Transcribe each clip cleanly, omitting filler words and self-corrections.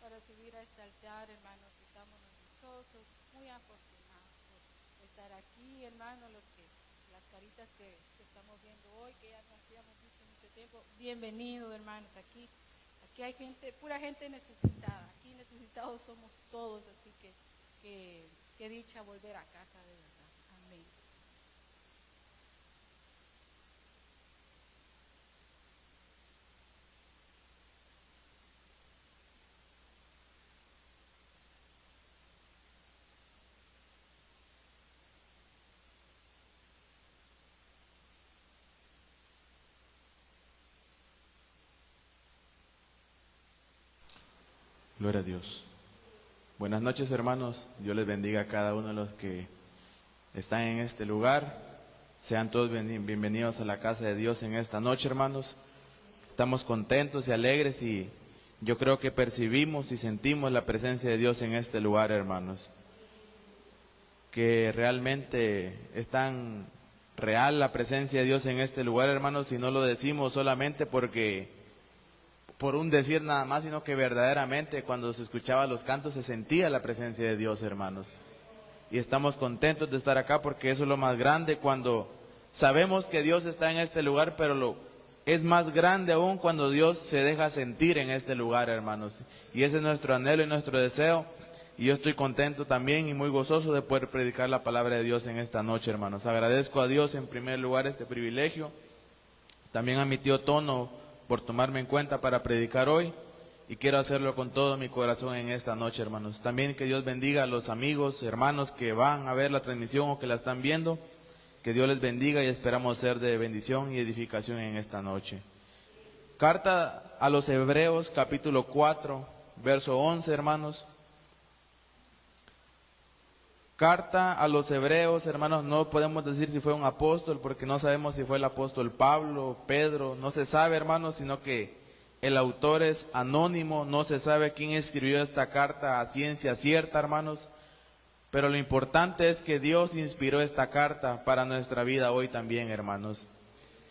para subir a este altar, hermanos. Estamos dichosos, muy afortunados por estar aquí, hermanos, las caritas que estamos viendo hoy, que ya no habíamos visto mucho tiempo. Bienvenidos, hermanos, aquí hay gente, pura gente necesitada. Aquí necesitados somos todos, así que dicha volver a casa de verdad. Amén. Gloria a Dios. Buenas noches, hermanos. Dios les bendiga a cada uno de los que están en este lugar. Sean todos bienvenidos a la casa de Dios en esta noche, hermanos. Estamos contentos y alegres y yo creo que percibimos y sentimos la presencia de Dios en este lugar, hermanos. Que realmente es tan real la presencia de Dios en este lugar, hermanos, y no lo decimos solamente por un decir nada más, sino que verdaderamente cuando se escuchaba los cantos se sentía la presencia de Dios, hermanos. Y estamos contentos de estar acá porque eso es lo más grande, cuando sabemos que Dios está en este lugar, pero es más grande aún cuando Dios se deja sentir en este lugar, hermanos. Y ese es nuestro anhelo y nuestro deseo. Y yo estoy contento también y muy gozoso de poder predicar la palabra de Dios en esta noche, hermanos. Agradezco a Dios en primer lugar este privilegio. También a mi tío Tono por tomarme en cuenta para predicar hoy, y quiero hacerlo con todo mi corazón en esta noche, hermanos. También que Dios bendiga a los amigos, hermanos que van a ver la transmisión o que la están viendo, que Dios les bendiga y esperamos ser de bendición y edificación en esta noche. Carta a los Hebreos, capítulo 4, verso 11, hermanos. Carta a los Hebreos, hermanos, no podemos decir si fue un apóstol, porque no sabemos si fue el apóstol Pablo, Pedro, no se sabe, hermanos, sino que el autor es anónimo, no se sabe quién escribió esta carta a ciencia cierta, hermanos, pero lo importante es que Dios inspiró esta carta para nuestra vida hoy también, hermanos.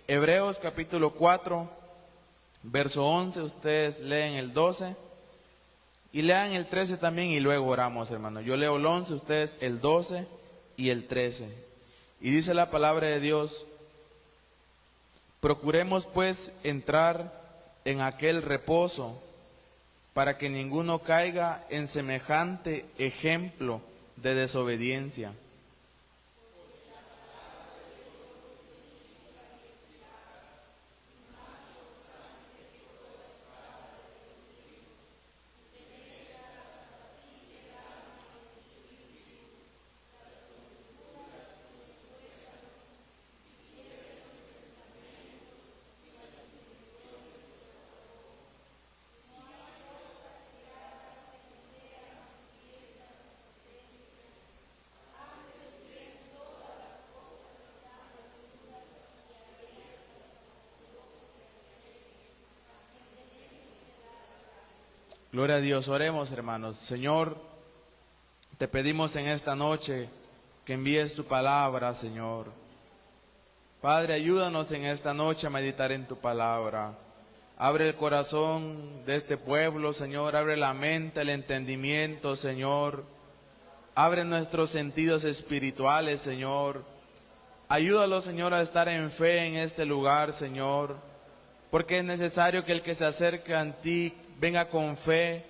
Hebreos capítulo 4, verso 11, ustedes leen el 12. Y lean el 13 también y luego oramos, hermano. Yo leo el 11, ustedes el 12 y el 13. Y dice la palabra de Dios: procuremos pues entrar en aquel reposo, para que ninguno caiga en semejante ejemplo de desobediencia. Gloria a Dios, oremos, hermanos. Señor, te pedimos en esta noche que envíes tu palabra, Señor. Padre, ayúdanos en esta noche a meditar en tu palabra. Abre el corazón de este pueblo, Señor. Abre la mente, el entendimiento, Señor. Abre nuestros sentidos espirituales, Señor. Ayúdalos, Señor, a estar en fe en este lugar, Señor. Porque es necesario que el que se acerque a ti venga con fe,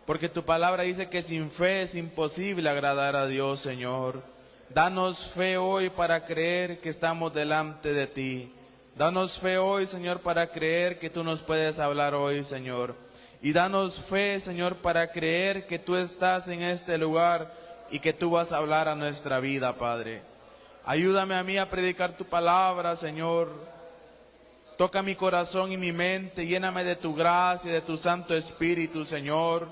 porque tu palabra dice que sin fe es imposible agradar a Dios, Señor. Danos fe hoy para creer que estamos delante de ti. Danos fe hoy, Señor, para creer que tú nos puedes hablar hoy, Señor. Y danos fe, Señor, para creer que tú estás en este lugar y que tú vas a hablar a nuestra vida, Padre. Ayúdame a mí a predicar tu palabra, Señor. Toca mi corazón y mi mente, lléname de tu gracia y de tu Santo Espíritu, Señor.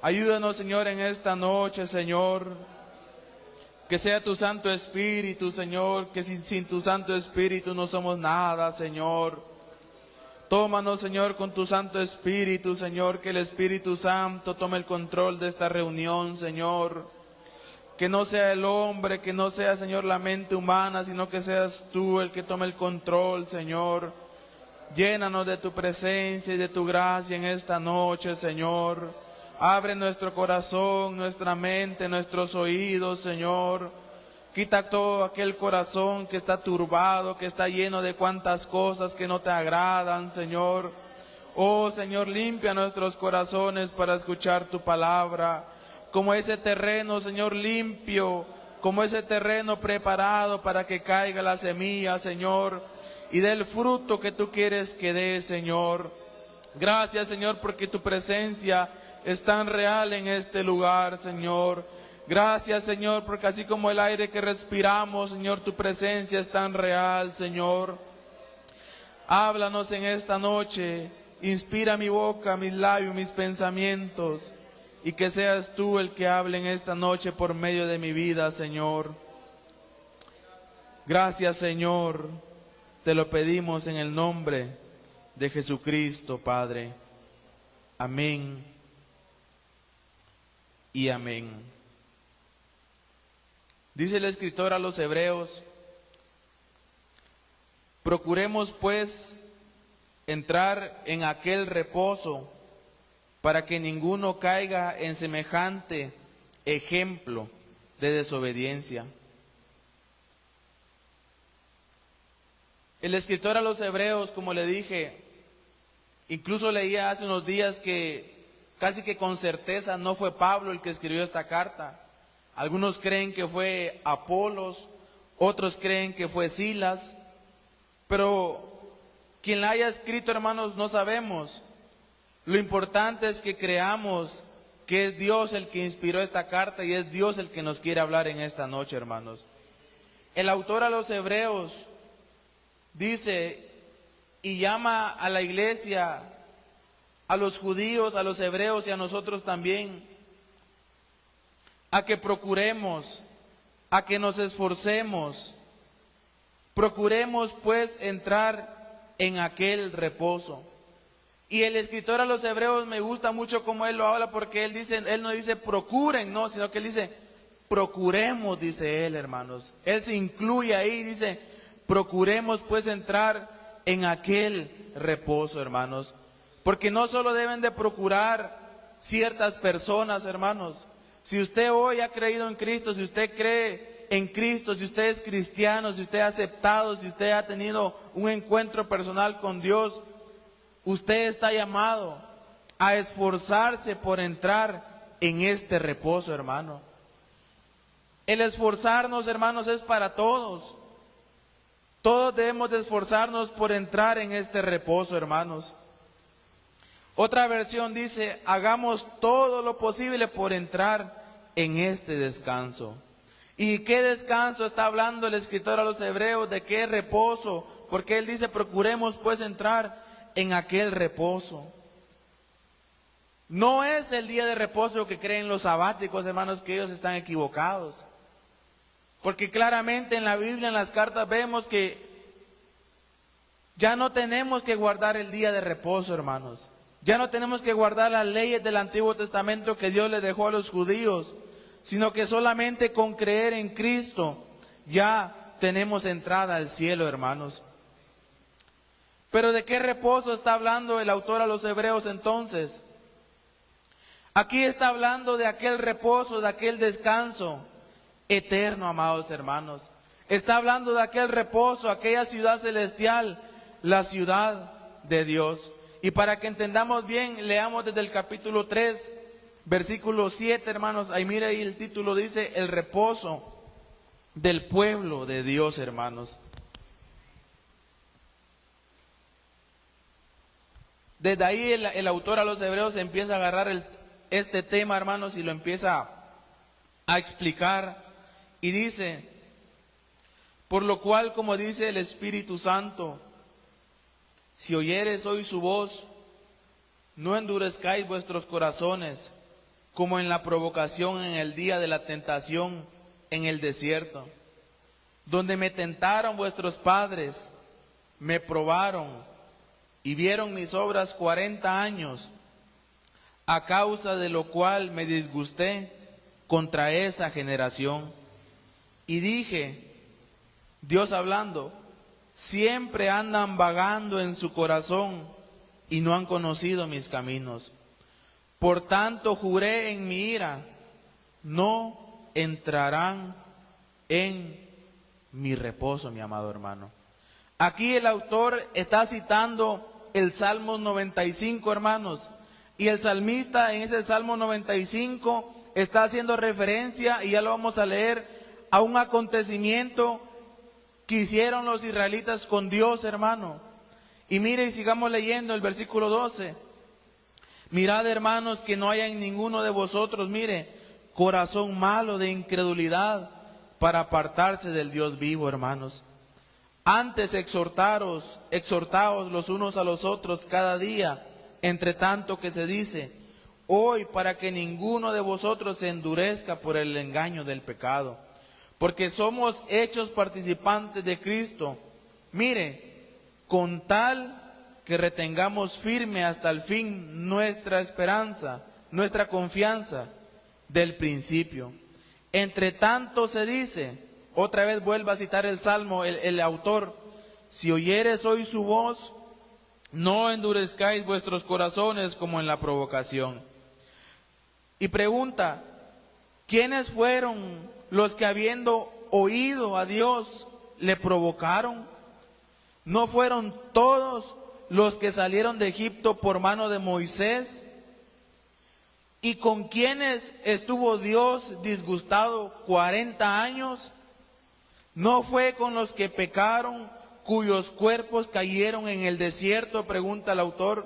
Ayúdanos, Señor, en esta noche, Señor. Que sea tu Santo Espíritu, Señor, que sin tu Santo Espíritu no somos nada, Señor. Tómanos, Señor, con tu Santo Espíritu, Señor, que el Espíritu Santo tome el control de esta reunión, Señor. Que no sea el hombre, que no sea, Señor, la mente humana, sino que seas tú el que tome el control, Señor. Llénanos de tu presencia y de tu gracia en esta noche, Señor. Abre nuestro corazón, nuestra mente, nuestros oídos, Señor. Quita todo aquel corazón que está turbado, que está lleno de cuantas cosas que no te agradan, Señor. Oh, Señor, limpia nuestros corazones para escuchar tu palabra. Como ese terreno, Señor, limpio, como ese terreno preparado para que caiga la semilla, Señor, y dé el fruto que tú quieres que dé, Señor. Gracias, Señor, porque tu presencia es tan real en este lugar, Señor. Gracias, Señor, porque así como el aire que respiramos, Señor, tu presencia es tan real, Señor. Háblanos en esta noche, inspira mi boca, mis labios, mis pensamientos, y que seas tú el que hable en esta noche por medio de mi vida, Señor. Gracias, Señor, te lo pedimos en el nombre de Jesucristo, Padre. Amén y amén. Dice el escritor a los Hebreos: procuremos pues entrar en aquel reposo, para que ninguno caiga en semejante ejemplo de desobediencia. El escritor a los Hebreos, como le dije, incluso leía hace unos días que casi que con certeza no fue Pablo el que escribió esta carta. Algunos creen que fue Apolos, otros creen que fue Silas, pero quien la haya escrito, hermanos, no sabemos. Lo importante es que creamos que es Dios el que inspiró esta carta y es Dios el que nos quiere hablar en esta noche, hermanos. El autor a los Hebreos dice y llama a la iglesia, a los judíos, a los hebreos y a nosotros también, a que procuremos, a que nos esforcemos. Procuremos pues entrar en aquel reposo. Y el escritor a los Hebreos me gusta mucho cómo él lo habla, porque él no dice procuren, no, sino que él dice procuremos, dice él, hermanos. Él se incluye ahí, dice procuremos pues entrar en aquel reposo, hermanos. Porque no solo deben de procurar ciertas personas, hermanos. Si usted hoy ha creído en Cristo, si usted cree en Cristo, si usted es cristiano, si usted ha aceptado, si usted ha tenido un encuentro personal con Dios, usted está llamado a esforzarse por entrar en este reposo, hermano. El esforzarnos, hermanos, es para todos. Todos debemos de esforzarnos por entrar en este reposo, hermanos. Otra versión dice: hagamos todo lo posible por entrar en este descanso. ¿Y qué descanso está hablando el escritor a los Hebreos? ¿De qué reposo? Porque él dice procuremos pues entrar en aquel reposo. No es el día de reposo que creen los sabáticos, hermanos, que ellos están equivocados. Porque claramente en la Biblia, en las cartas, vemos que ya no tenemos que guardar el día de reposo, hermanos. Ya no tenemos que guardar las leyes del Antiguo Testamento que Dios le dejó a los judíos, sino que solamente con creer en Cristo ya tenemos entrada al cielo, hermanos. Pero ¿de qué reposo está hablando el autor a los Hebreos entonces? Aquí está hablando de aquel reposo, de aquel descanso eterno, amados hermanos. Está hablando de aquel reposo, aquella ciudad celestial, la ciudad de Dios. Y para que entendamos bien, leamos desde el capítulo 3, versículo 7, hermanos. Ahí mire, ahí el título dice: el reposo del pueblo de Dios, hermanos. Desde ahí el autor a los Hebreos empieza a agarrar este tema, hermanos, y lo empieza a explicar. Y dice: por lo cual, como dice el Espíritu Santo, si oyereis hoy su voz, no endurezcáis vuestros corazones, como en la provocación en el día de la tentación en el desierto, donde me tentaron vuestros padres, me probaron y vieron mis obras 40 años, a causa de lo cual me disgusté contra esa generación. Y dije, Dios hablando, siempre andan vagando en su corazón y no han conocido mis caminos. Por tanto juré en mi ira, no entrarán en mi reposo, mi amado hermano. Aquí el autor está citando el Salmo 95, hermanos, y el salmista en ese Salmo 95 está haciendo referencia, y ya lo vamos a leer, a un acontecimiento que hicieron los israelitas con Dios, hermano. Y mire, y sigamos leyendo el versículo 12. Mirad, hermanos, que no haya en ninguno de vosotros, mire, corazón malo de incredulidad para apartarse del Dios vivo, hermanos. Antes exhortaos los unos a los otros cada día, entre tanto que se dice, hoy, para que ninguno de vosotros se endurezca por el engaño del pecado. Porque somos hechos participantes de Cristo. Mire, con tal que retengamos firme hasta el fin nuestra esperanza, nuestra confianza del principio. Entre tanto se dice, otra vez vuelvo a citar el Salmo, el autor, si oyeres hoy su voz, no endurezcáis vuestros corazones como en la provocación. Y pregunta, ¿quiénes fueron los que habiendo oído a Dios le provocaron? ¿No fueron todos los que salieron de Egipto por mano de Moisés? ¿Y con quienes estuvo Dios disgustado 40 años? ¿No fue con los que pecaron, cuyos cuerpos cayeron en el desierto? Pregunta el autor.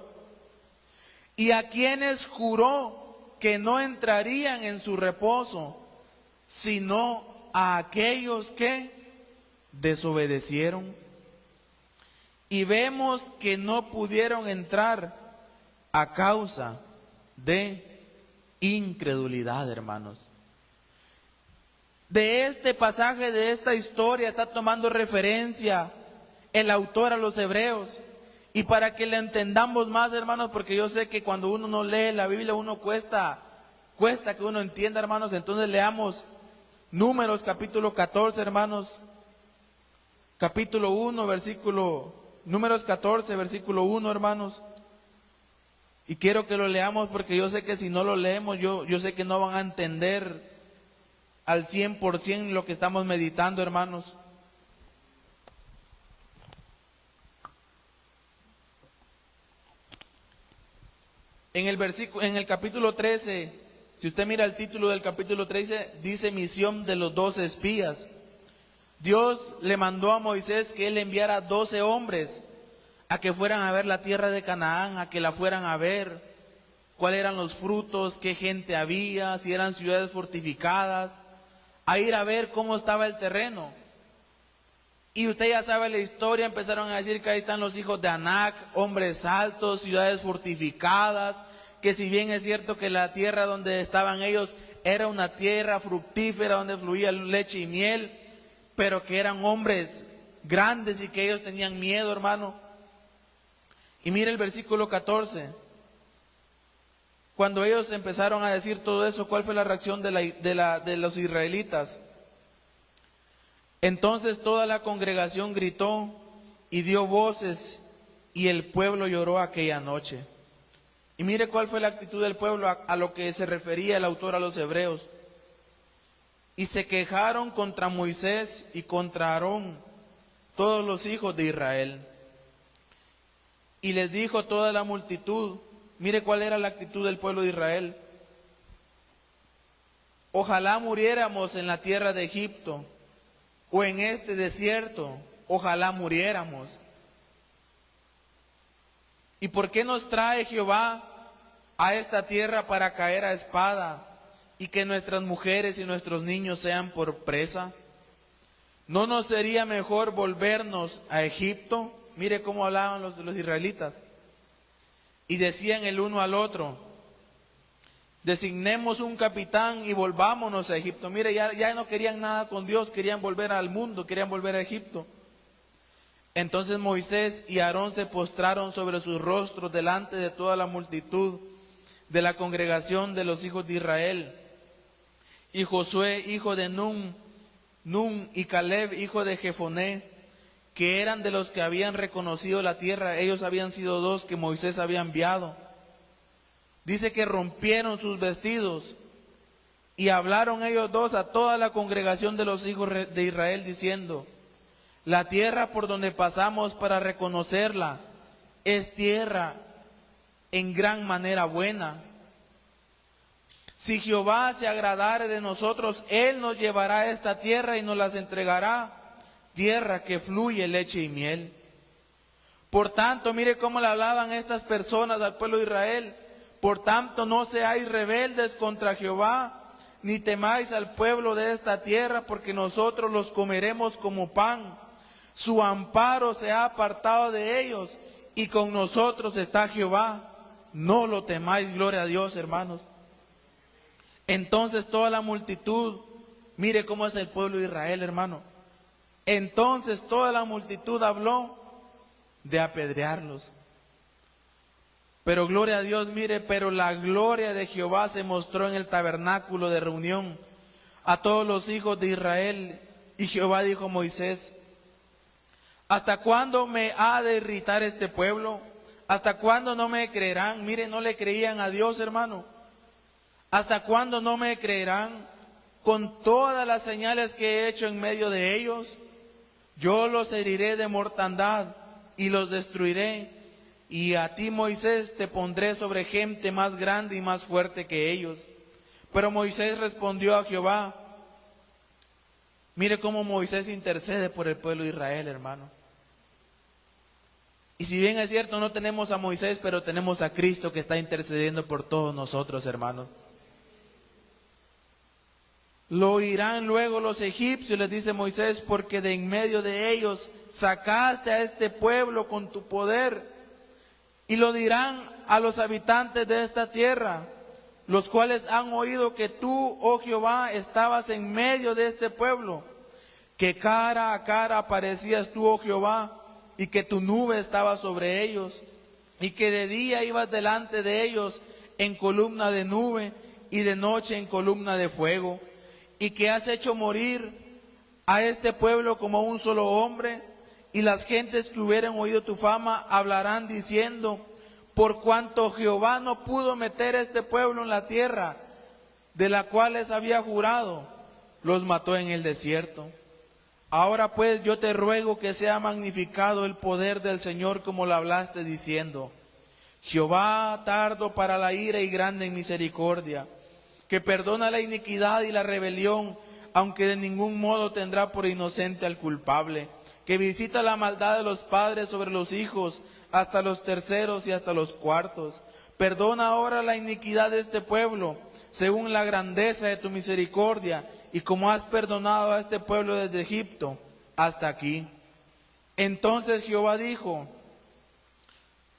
¿Y a quienes juró que no entrarían en su reposo, sino a aquellos que desobedecieron? Y vemos que no pudieron entrar a causa de incredulidad, hermanos. De este pasaje, de esta historia, está tomando referencia el autor a los hebreos. Y para que le entendamos más, hermanos, porque yo sé que cuando uno no lee la Biblia, uno cuesta que uno entienda, hermanos. Entonces leamos Números capítulo 14, hermanos. Capítulo 1, Números 14, versículo 1, hermanos. Y quiero que lo leamos porque yo sé que si no lo leemos, yo sé que no van a entender al 100% lo que estamos meditando, hermanos. En el capítulo 13, si usted mira el título del capítulo 13, dice misión de los 12 espías. Dios le mandó a Moisés que él enviara 12 hombres a que fueran a ver la tierra de Canaán, a que la fueran a ver, cuáles eran los frutos, qué gente había, si eran ciudades fortificadas, a ir a ver cómo estaba el terreno. Y usted ya sabe la historia, empezaron a decir que ahí están los hijos de Anac, hombres altos, ciudades fortificadas, que si bien es cierto que la tierra donde estaban ellos era una tierra fructífera donde fluía leche y miel, pero que eran hombres grandes y que ellos tenían miedo, hermano. Y mire el versículo 14. Cuando ellos empezaron a decir todo eso, ¿cuál fue la reacción de los israelitas? Entonces toda la congregación gritó y dio voces, y el pueblo lloró aquella noche. Y mire cuál fue la actitud del pueblo, a lo que se refería el autor a los hebreos. Y se quejaron contra Moisés y contra Aarón, todos los hijos de Israel. Y les dijo toda la multitud, mire cuál era la actitud del pueblo de Israel: ojalá muriéramos en la tierra de Egipto, o en este desierto, ojalá muriéramos. ¿Y por qué nos trae Jehová a esta tierra para caer a espada y que nuestras mujeres y nuestros niños sean por presa? ¿No nos sería mejor volvernos a Egipto? Mire cómo hablaban los israelitas. Y decían el uno al otro: designemos un capitán y volvámonos a Egipto. Mire, ya no querían nada con Dios, querían volver al mundo, querían volver a Egipto. Entonces Moisés y Aarón se postraron sobre sus rostros delante de toda la multitud de la congregación de los hijos de Israel. Y Josué, hijo de Nun, y Caleb, hijo de Jefoné, que eran de los que habían reconocido la tierra. Ellos habían sido 2 que Moisés había enviado. Dice que rompieron sus vestidos y hablaron ellos 2 a toda la congregación de los hijos de Israel diciendo: la tierra por donde pasamos para reconocerla es tierra en gran manera buena. Si Jehová se agradare de nosotros, Él nos llevará a esta tierra y nos las entregará, tierra que fluye leche y miel. Por tanto, mire cómo le hablaban estas personas al pueblo de Israel: por tanto, no seáis rebeldes contra Jehová, ni temáis al pueblo de esta tierra, porque nosotros los comeremos como pan. Su amparo se ha apartado de ellos, y con nosotros está Jehová. No lo temáis, gloria a Dios, hermanos. Entonces toda la multitud, mire cómo es el pueblo de Israel, hermano. Entonces toda la multitud habló de apedrearlos. Pero gloria a Dios, mire, pero la gloria de Jehová se mostró en el tabernáculo de reunión a todos los hijos de Israel. Y Jehová dijo a Moisés: ¿hasta cuándo me ha de irritar este pueblo? ¿Hasta cuándo no me creerán? Mire, no le creían a Dios, hermano. ¿Hasta cuándo no me creerán con todas las señales que he hecho en medio de ellos? Yo los heriré de mortandad y los destruiré. Y a ti, Moisés, te pondré sobre gente más grande y más fuerte que ellos. Pero Moisés respondió a Jehová. Mire cómo Moisés intercede por el pueblo de Israel, hermano. Y si bien es cierto, no tenemos a Moisés, pero tenemos a Cristo que está intercediendo por todos nosotros, hermanos. Lo oirán luego los egipcios, les dice Moisés, porque de en medio de ellos sacaste a este pueblo con tu poder. Y lo dirán a los habitantes de esta tierra, los cuales han oído que tú, oh Jehová, estabas en medio de este pueblo, que cara a cara aparecías tú, oh Jehová, y que tu nube estaba sobre ellos, y que de día ibas delante de ellos en columna de nube, y de noche en columna de fuego, y que has hecho morir a este pueblo como un solo hombre, y las gentes que hubieran oído tu fama hablarán diciendo: por cuanto Jehová no pudo meter a este pueblo en la tierra de la cual les había jurado, los mató en el desierto. Ahora pues yo te ruego que sea magnificado el poder del Señor como lo hablaste diciendo: Jehová tardo para la ira y grande en misericordia, que perdona la iniquidad y la rebelión, aunque de ningún modo tendrá por inocente al culpable, que visita la maldad de los padres sobre los hijos, hasta los terceros y hasta los cuartos. Perdona ahora la iniquidad de este pueblo, según la grandeza de tu misericordia, y como has perdonado a este pueblo desde Egipto hasta aquí. Entonces Jehová dijo: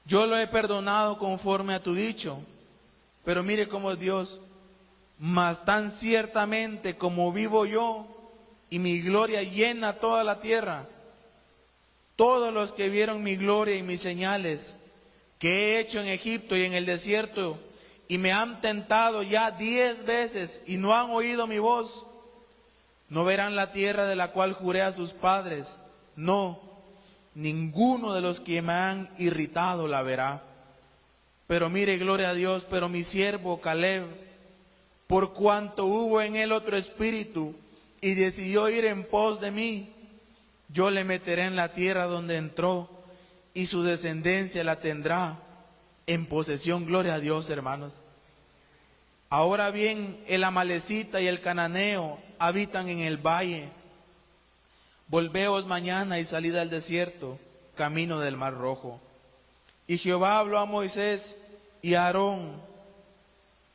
yo lo he perdonado conforme a tu dicho. Pero mire cómo es Dios: mas tan ciertamente como vivo yo y mi gloria llena toda la tierra, todos los que vieron mi gloria y mis señales que he hecho en Egipto y en el desierto, y me han tentado ya 10 veces y no han oído mi voz, no verán la tierra de la cual juré a sus padres. No, ninguno de los que me han irritado la verá. Pero mire, gloria a Dios, pero mi siervo Caleb, por cuanto hubo en él otro espíritu y decidió ir en pos de mí, yo le meteré en la tierra donde entró, y su descendencia la tendrá en posesión. Gloria a Dios, hermanos. Ahora bien, el amalecita y el cananeo habitan en el valle. Volveos mañana y salid al desierto, camino del Mar Rojo. Y Jehová habló a Moisés y a Aarón,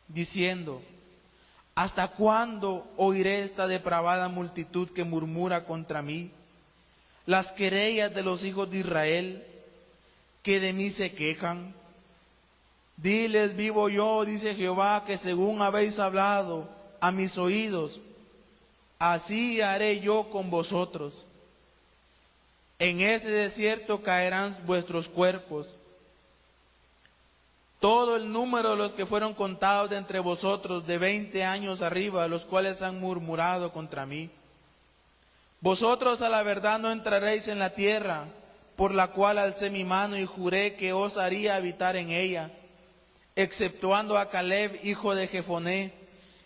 diciendo: ¿hasta cuándo oiré esta depravada multitud que murmura contra mí? Las querellas de los hijos de Israel, que de mí se quejan. Diles, vivo yo, dice Jehová, que según habéis hablado a mis oídos, así haré yo con vosotros. En ese desierto caerán vuestros cuerpos. Todo el número de los que fueron contados de entre vosotros de 20 años arriba, los cuales han murmurado contra mí. Vosotros a la verdad no entraréis en la tierra, por la cual alcé mi mano y juré que os haría habitar en ella, exceptuando a Caleb, hijo de Jefoné,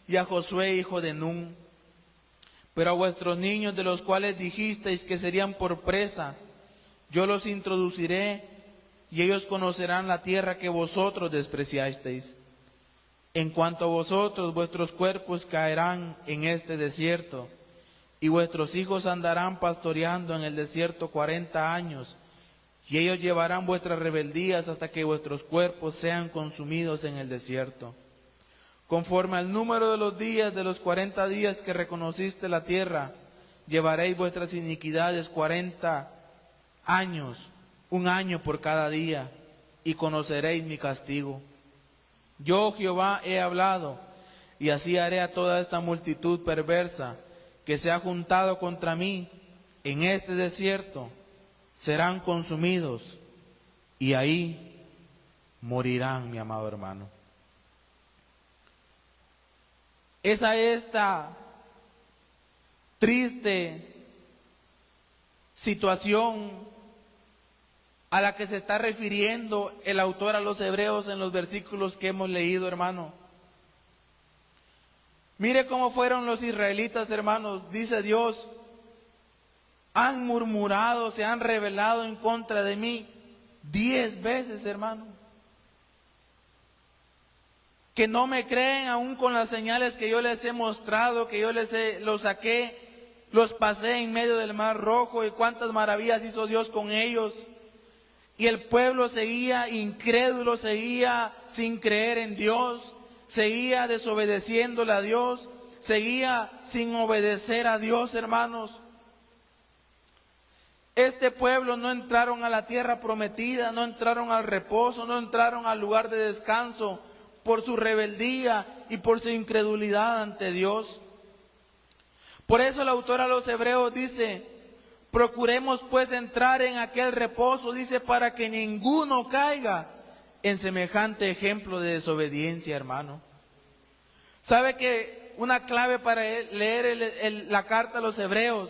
y a Josué, hijo de Nun. Pero a vuestros niños, de los cuales dijisteis que serían por presa, yo los introduciré, y ellos conocerán la tierra que vosotros despreciasteis. En cuanto a vosotros, vuestros cuerpos caerán en este desierto, y vuestros hijos andarán pastoreando en el desierto 40 años, y ellos llevarán vuestras rebeldías hasta que vuestros cuerpos sean consumidos en el desierto. Conforme al número de los días de los 40 días que reconociste la tierra, llevaréis vuestras iniquidades 40 años, 1 año por cada día, y conoceréis mi castigo. Yo, Jehová, he hablado, y así haré a toda esta multitud perversa que se ha juntado contra mí en este desierto, serán consumidos, y ahí morirán, mi amado hermano. Esa es esta triste situación a la que se está refiriendo el autor a los hebreos en los versículos que hemos leído, hermano. Mire cómo fueron los israelitas, hermanos. Dice Dios: han murmurado, se han rebelado en contra de mí 10 veces, hermano. Que no me creen aún con las señales que yo les he mostrado, que yo los saqué, los pasé en medio del mar rojo, y cuántas maravillas hizo Dios con ellos. Y el pueblo seguía incrédulo, seguía sin creer en Dios, seguía desobedeciéndole a Dios, seguía sin obedecer a Dios, hermanos. Este pueblo no entraron a la tierra prometida, no entraron al reposo, no entraron al lugar de descanso por su rebeldía y por su incredulidad ante Dios. Por eso el autor a los hebreos dice: procuremos pues entrar en aquel reposo, dice, para que ninguno caiga en semejante ejemplo de desobediencia, hermano. ¿Sabe que una clave para leer la carta a los hebreos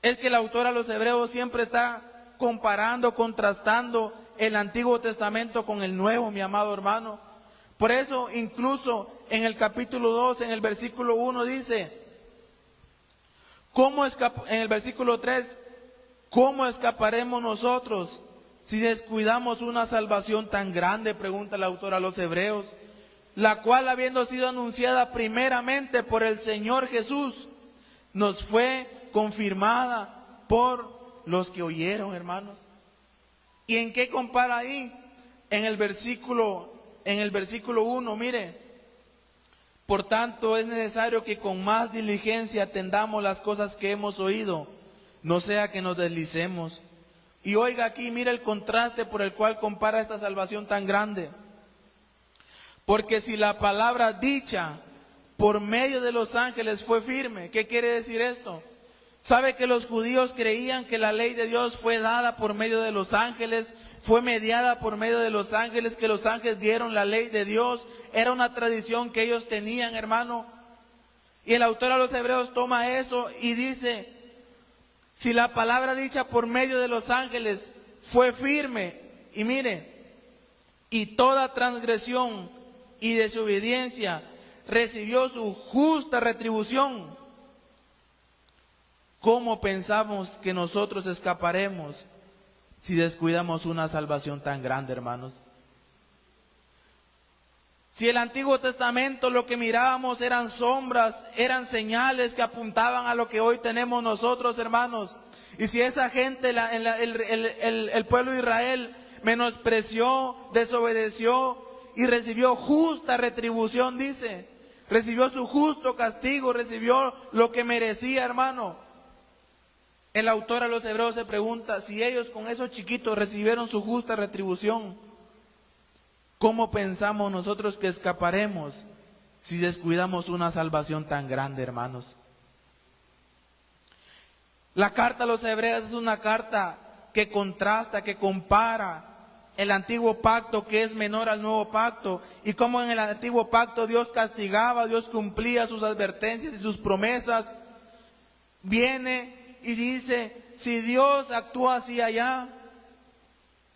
es que el autor a los hebreos siempre está comparando, contrastando el Antiguo Testamento con el Nuevo, mi amado hermano? Por eso incluso en el capítulo 2, en el versículo 1 dice, en el versículo 3, ¿cómo escaparemos nosotros si descuidamos una salvación tan grande? Pregunta el autor a los hebreos, la cual, habiendo sido anunciada primeramente por el Señor Jesús, nos fue confirmada por los que oyeron, hermanos. ¿Y en qué compara ahí? En el versículo 1, mire: por tanto es necesario que con más diligencia atendamos las cosas que hemos oído, no sea que nos deslicemos. Y oiga aquí, mire el contraste por el cual compara esta salvación tan grande. Porque si la palabra dicha por medio de los ángeles fue firme, ¿qué quiere decir esto? ¿Sabe que los judíos creían que la ley de Dios fue dada por medio de los ángeles, fue mediada por medio de los ángeles, que los ángeles dieron la ley de Dios? Era una tradición que ellos tenían, hermano. Y el autor a los hebreos toma eso y dice: si la palabra dicha por medio de los ángeles fue firme, y mire, y toda transgresión y desobediencia recibió su justa retribución, ¿cómo pensamos que nosotros escaparemos si descuidamos una salvación tan grande, hermanos? Si el Antiguo Testamento lo que mirábamos eran sombras, eran señales que apuntaban a lo que hoy tenemos nosotros, hermanos. Y si esa gente, el pueblo de Israel, menospreció, desobedeció y recibió justa retribución, dice, recibió su justo castigo, recibió lo que merecía, hermano. El autor a los hebreos se pregunta: si ellos con esos chiquitos recibieron su justa retribución, ¿cómo pensamos nosotros que escaparemos si descuidamos una salvación tan grande, hermanos? La carta a los hebreos es una carta que contrasta, que compara el antiguo pacto, que es menor al nuevo pacto, y cómo en el antiguo pacto Dios castigaba, Dios cumplía sus advertencias y sus promesas, viene y dice, si Dios actúa así allá,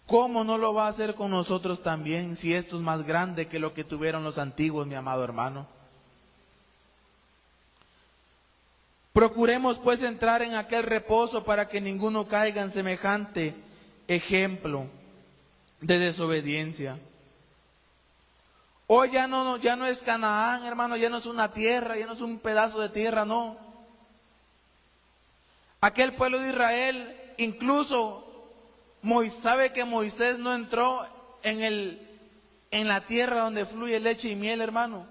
¿cómo no lo va a hacer con nosotros también? Si esto es más grande que lo que tuvieron los antiguos, mi amado hermano. Procuremos pues entrar en aquel reposo para que ninguno caiga en semejante ejemplo de desobediencia. Hoy ya no es Canaán, hermano, ya no es una tierra, ya no es un pedazo de tierra, no. Aquel pueblo de Israel, incluso sabe que Moisés no entró en la tierra donde fluye leche y miel, hermano.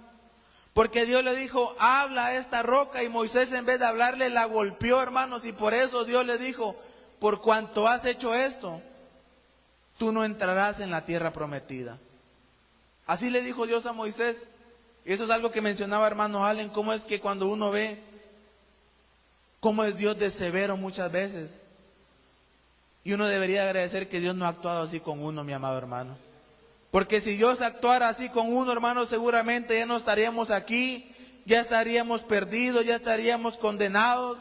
Porque Dios le dijo, habla a esta roca, y Moisés en vez de hablarle la golpeó, hermanos, y por eso Dios le dijo, por cuanto has hecho esto, tú no entrarás en la tierra prometida. Así le dijo Dios a Moisés. Y eso es algo que mencionaba hermano Allen, cómo es que cuando uno ve cómo es Dios de severo muchas veces, y uno debería agradecer que Dios no ha actuado así con uno, mi amado hermano. Porque si Dios actuara así con uno, hermano, seguramente ya no estaríamos aquí, ya estaríamos perdidos, ya estaríamos condenados.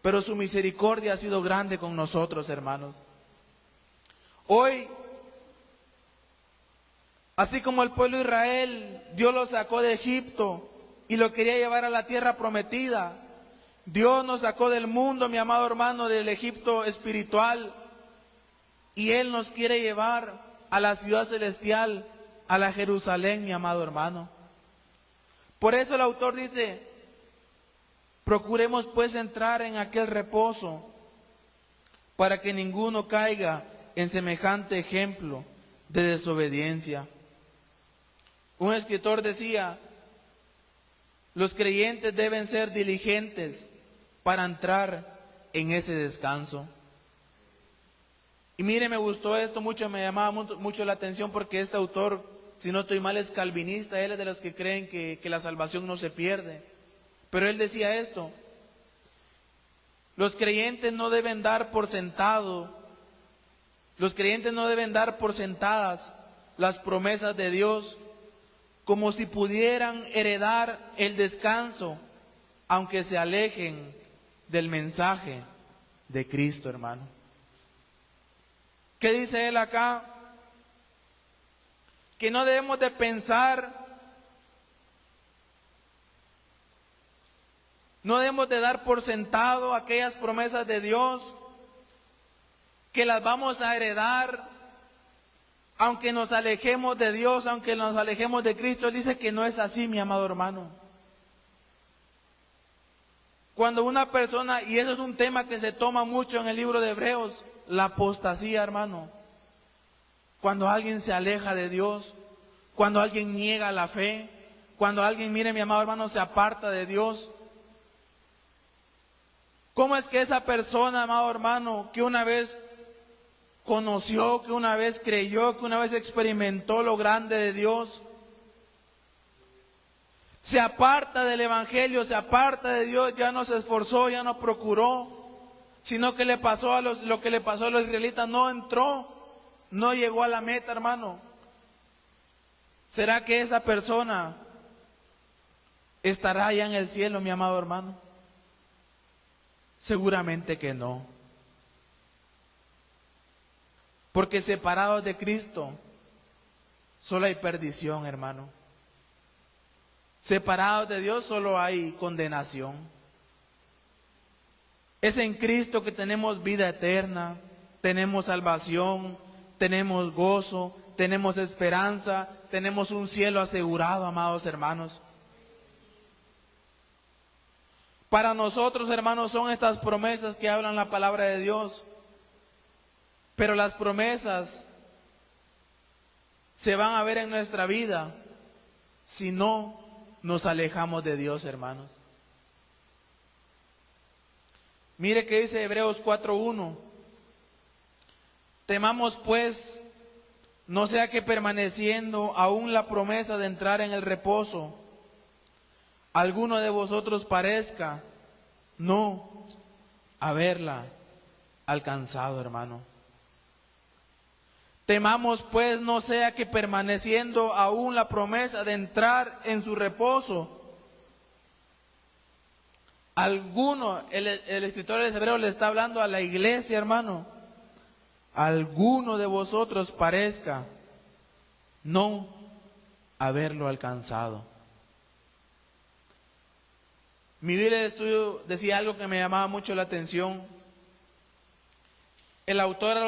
Pero su misericordia ha sido grande con nosotros, hermanos. Hoy, así como el pueblo de Israel, Dios lo sacó de Egipto y lo quería llevar a la tierra prometida. Dios nos sacó del mundo, mi amado hermano, del Egipto espiritual. Y Él nos quiere llevar a la ciudad celestial, a la Jerusalén, mi amado hermano. Por eso el autor dice, procuremos pues entrar en aquel reposo, para que ninguno caiga en semejante ejemplo de desobediencia. Un escritor decía, los creyentes deben ser diligentes para entrar en ese descanso. Y mire, me gustó esto mucho, me llamaba mucho la atención, porque este autor, si no estoy mal, es calvinista. Él es de los que creen que la salvación no se pierde. Pero él decía esto: los creyentes no deben dar por sentado, los creyentes no deben dar por sentadas las promesas de Dios, como si pudieran heredar el descanso, aunque se alejen del mensaje de Cristo, hermano. ¿Qué dice él acá? Que no debemos de pensar, no debemos de dar por sentado aquellas promesas de Dios, que las vamos a heredar, aunque nos alejemos de Dios, aunque nos alejemos de Cristo. Él dice que no es así, mi amado hermano. Cuando una persona, y eso es un tema que se toma mucho en el libro de Hebreos, la apostasía, hermano. Cuando alguien se aleja de Dios, cuando alguien niega la fe, cuando alguien, mire mi amado hermano, se aparta de Dios. ¿Cómo es que esa persona, amado hermano, que una vez conoció, que una vez creyó, que una vez experimentó lo grande de Dios, se aparta del evangelio, se aparta de Dios, ya no se esforzó, ya no procuró, sino que le pasó lo que le pasó a los israelitas? No entró, no llegó a la meta, hermano. ¿Será que esa persona estará allá en el cielo, mi amado hermano? Seguramente que no. Porque separados de Cristo, solo hay perdición, hermano. Separados de Dios, solo hay condenación. Es en Cristo que tenemos vida eterna, tenemos salvación, tenemos gozo, tenemos esperanza, tenemos un cielo asegurado, amados hermanos. Para nosotros, hermanos, son estas promesas que hablan la palabra de Dios. Pero las promesas se van a ver en nuestra vida si no nos alejamos de Dios, hermanos. Mire que dice Hebreos 4:1. Temamos pues, no sea que permaneciendo aún la promesa de entrar en el reposo, alguno de vosotros parezca no haberla alcanzado, hermano. Temamos pues, no sea que permaneciendo aún la promesa de entrar en su reposo, Alguno, el escritor de Hebreos le está hablando a la iglesia, hermano. Alguno de vosotros parezca no haberlo alcanzado. Mi Biblia de estudio decía algo que me llamaba mucho la atención. El autor a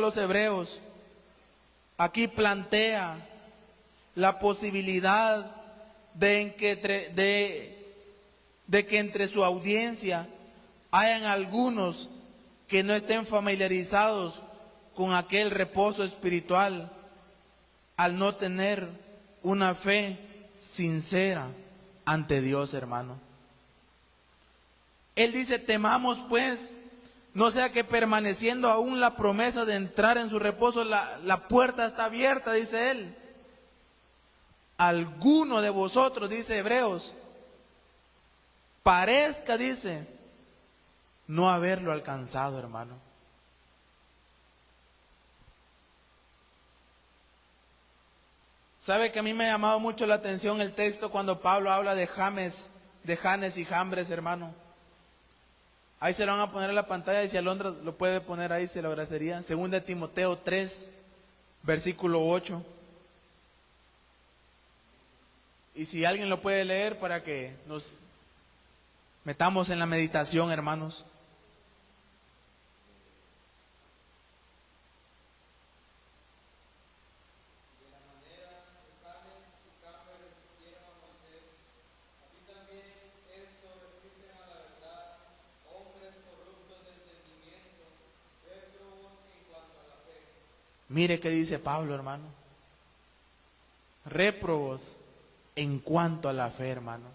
los Hebreos aquí plantea la posibilidad de que entre su audiencia hayan algunos que no estén familiarizados con aquel reposo espiritual al no tener una fe sincera ante Dios, hermano. Él dice, temamos pues, no sea que permaneciendo aún la promesa de entrar en su reposo, la puerta está abierta, dice él. Alguno de vosotros, dice Hebreos, parezca, dice, no haberlo alcanzado, hermano. ¿Sabe que a mí me ha llamado mucho la atención el texto cuando Pablo habla de Janes y Jambres, hermano? Ahí se lo van a poner en la pantalla y si Alondra lo puede poner ahí, se lo agradecería. 2 Timoteo 3, versículo 8. Y si alguien lo puede leer para que nos metamos en la meditación, hermanos. Mire qué dice Pablo, hermano. Réprobos en cuanto a la fe, hermano.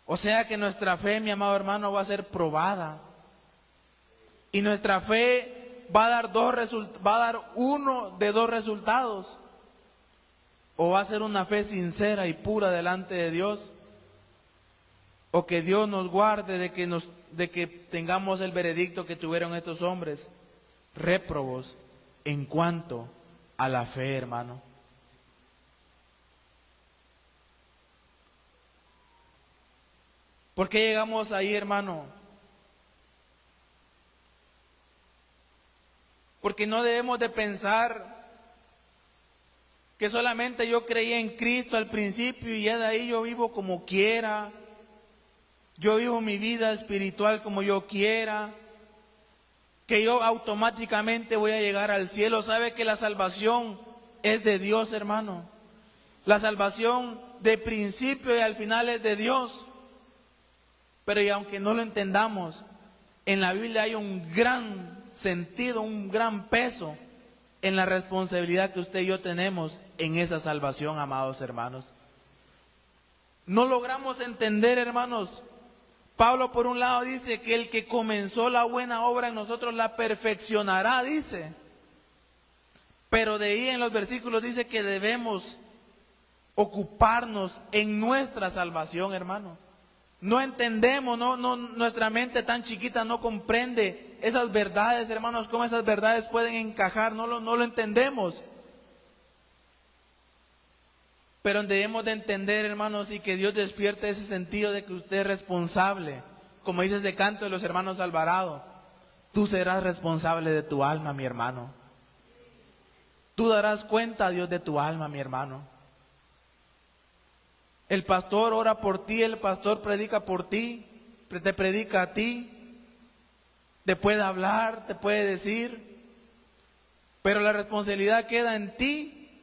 O sea que nuestra fe, mi amado hermano, va a ser probada. Y nuestra fe va a dar uno de dos resultados. O va a ser una fe sincera y pura delante de Dios, o que Dios nos guarde de que tengamos el veredicto que tuvieron estos hombres, réprobos en cuanto a la fe, hermano. ¿Por qué llegamos ahí, hermano? Porque no debemos de pensar que solamente yo creí en Cristo al principio y ya de ahí yo vivo como quiera. Yo vivo mi vida espiritual como yo quiera, que yo automáticamente voy a llegar al cielo. ¿Sabe que la salvación es de Dios, hermano? La salvación de principio y al final es de Dios. Pero y aunque no lo entendamos, en la Biblia hay un gran sentido, un gran peso en la responsabilidad que usted y yo tenemos en esa salvación, amados hermanos. No logramos entender, hermanos. Pablo por un lado dice que el que comenzó la buena obra en nosotros la perfeccionará, dice. Pero de ahí en los versículos dice que debemos ocuparnos en nuestra salvación, hermano. No entendemos, nuestra mente tan chiquita no comprende esas verdades, hermanos, cómo esas verdades pueden encajar, no lo entendemos. Pero debemos de entender, hermanos, y que Dios despierte ese sentido de que usted es responsable. Como dice ese canto de los hermanos Alvarado, tú serás responsable de tu alma, mi hermano. Tú darás cuenta a Dios de tu alma, mi hermano. El pastor ora por ti, el pastor predica por ti, te predica a ti, te puede hablar, te puede decir, pero la responsabilidad queda en ti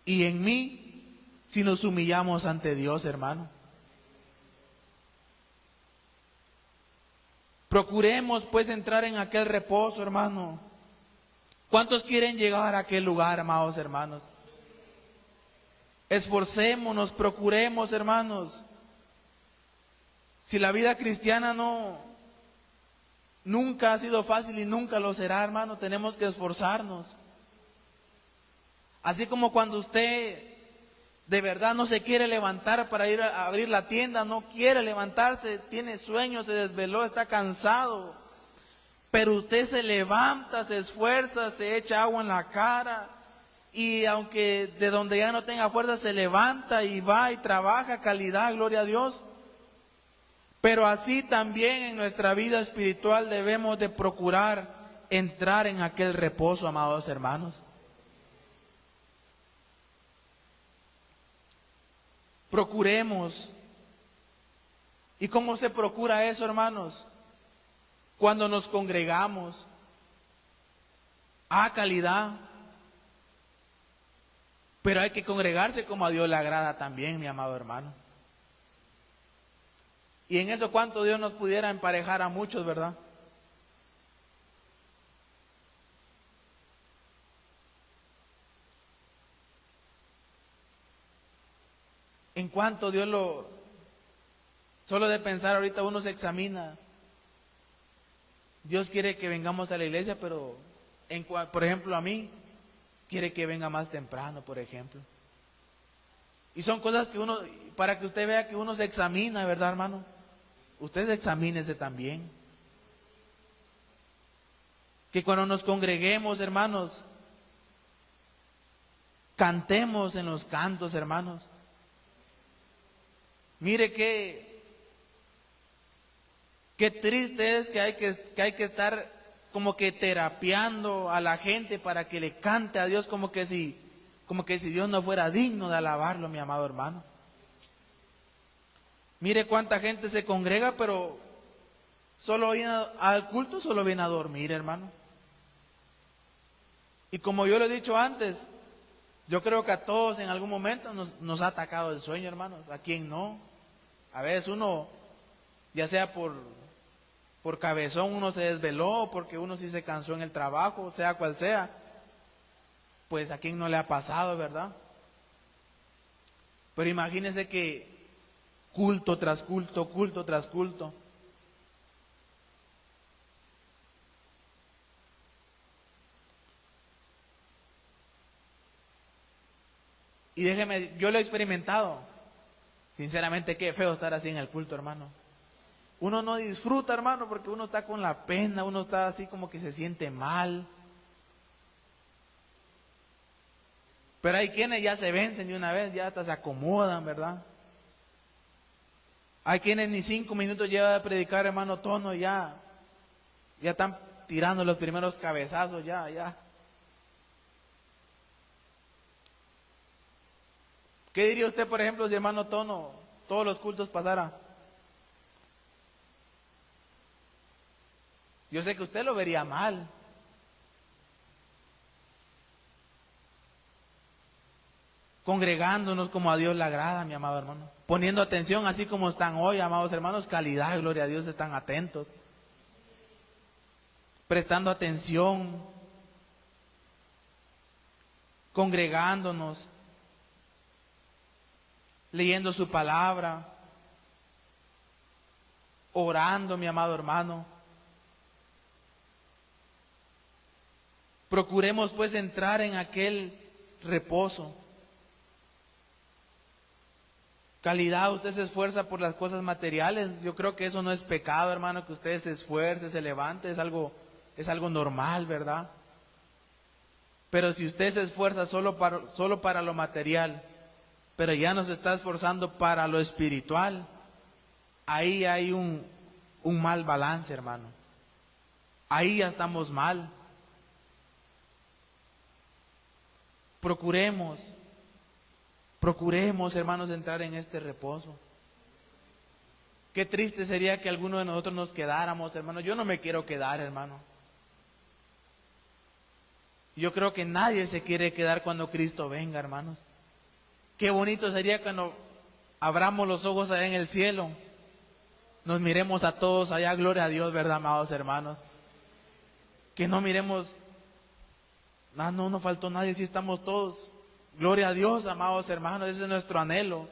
y en mí. Si nos humillamos ante Dios, hermano. Procuremos pues entrar en aquel reposo, hermano. ¿Cuántos quieren llegar a aquel lugar, amados hermanos? Esforcémonos, procuremos, hermanos. Si la vida cristiana nunca ha sido fácil y nunca lo será, hermano, tenemos que esforzarnos. Así como cuando usted de verdad no se quiere levantar para ir a abrir la tienda, no quiere levantarse, tiene sueño, se desveló, está cansado, pero usted se levanta, se esfuerza, se echa agua en la cara, y aunque de donde ya no tenga fuerza se levanta y va y trabaja, calidad, gloria a Dios. Pero así también en nuestra vida espiritual debemos de procurar entrar en aquel reposo, amados hermanos. Procuremos. ¿Y cómo se procura eso, hermanos? Cuando nos congregamos. Calidad. Pero hay que congregarse como a Dios le agrada también, mi amado hermano. Y en eso cuánto Dios nos pudiera emparejar a muchos, ¿verdad? En cuanto Dios solo de pensar ahorita uno se examina. Dios quiere que vengamos a la iglesia, pero por ejemplo a mí, quiere que venga más temprano, por ejemplo. Y son cosas que uno, para que usted vea que uno se examina, ¿verdad, hermano? Usted examínese también. Que cuando nos congreguemos, hermanos, cantemos en los cantos, hermanos. Mire qué triste es que hay que estar como que terapiando a la gente para que le cante a Dios como que si Dios no fuera digno de alabarlo, mi amado hermano. Mire cuánta gente se congrega, pero solo viene al culto, solo viene a dormir, hermano. Y como yo lo he dicho antes, yo creo que a todos en algún momento nos ha atacado el sueño, hermanos. ¿A quién no? A veces uno, ya sea por cabezón, uno se desveló, porque uno sí se cansó en el trabajo, sea cual sea. Pues a quién no le ha pasado, ¿verdad? Pero imagínense que culto tras culto, culto tras culto. Y déjeme, yo lo he experimentado. Sinceramente, qué feo estar así en el culto, hermano. Uno no disfruta, hermano, porque uno está con la pena, uno está así como que se siente mal. Pero hay quienes ya se vencen de una vez, ya hasta se acomodan, ¿verdad? Hay quienes ni 5 minutos lleva de predicar, hermano Tono, ya están tirando los primeros cabezazos, ya. ¿Qué diría usted, por ejemplo, si hermano Tono todos los cultos pasara? Yo sé que usted lo vería mal. Congregándonos como a Dios le agrada, mi amado hermano. Poniendo atención así como están hoy, amados hermanos, calidad, gloria a Dios, están atentos. Prestando atención. Congregándonos. Leyendo su palabra. Orando, mi amado hermano. Procuremos pues entrar en aquel reposo. Calidad, usted se esfuerza por las cosas materiales. Yo creo que eso no es pecado, hermano, que usted se esfuerce, se levante, es algo normal, ¿verdad? Pero si usted se esfuerza solo para lo material, pero ya no se está esforzando para lo espiritual, ahí hay un mal balance, hermano. Ahí ya estamos mal. Procuremos, hermanos, entrar en este reposo. Qué triste sería que alguno de nosotros nos quedáramos, hermano. Yo no me quiero quedar, hermano. Yo creo que nadie se quiere quedar cuando Cristo venga, hermanos. Qué bonito sería cuando abramos los ojos allá en el cielo. Nos miremos a todos allá, gloria a Dios, ¿verdad, amados hermanos? Que no miremos, no faltó nadie, si estamos todos. Gloria a Dios, amados hermanos, ese es nuestro anhelo.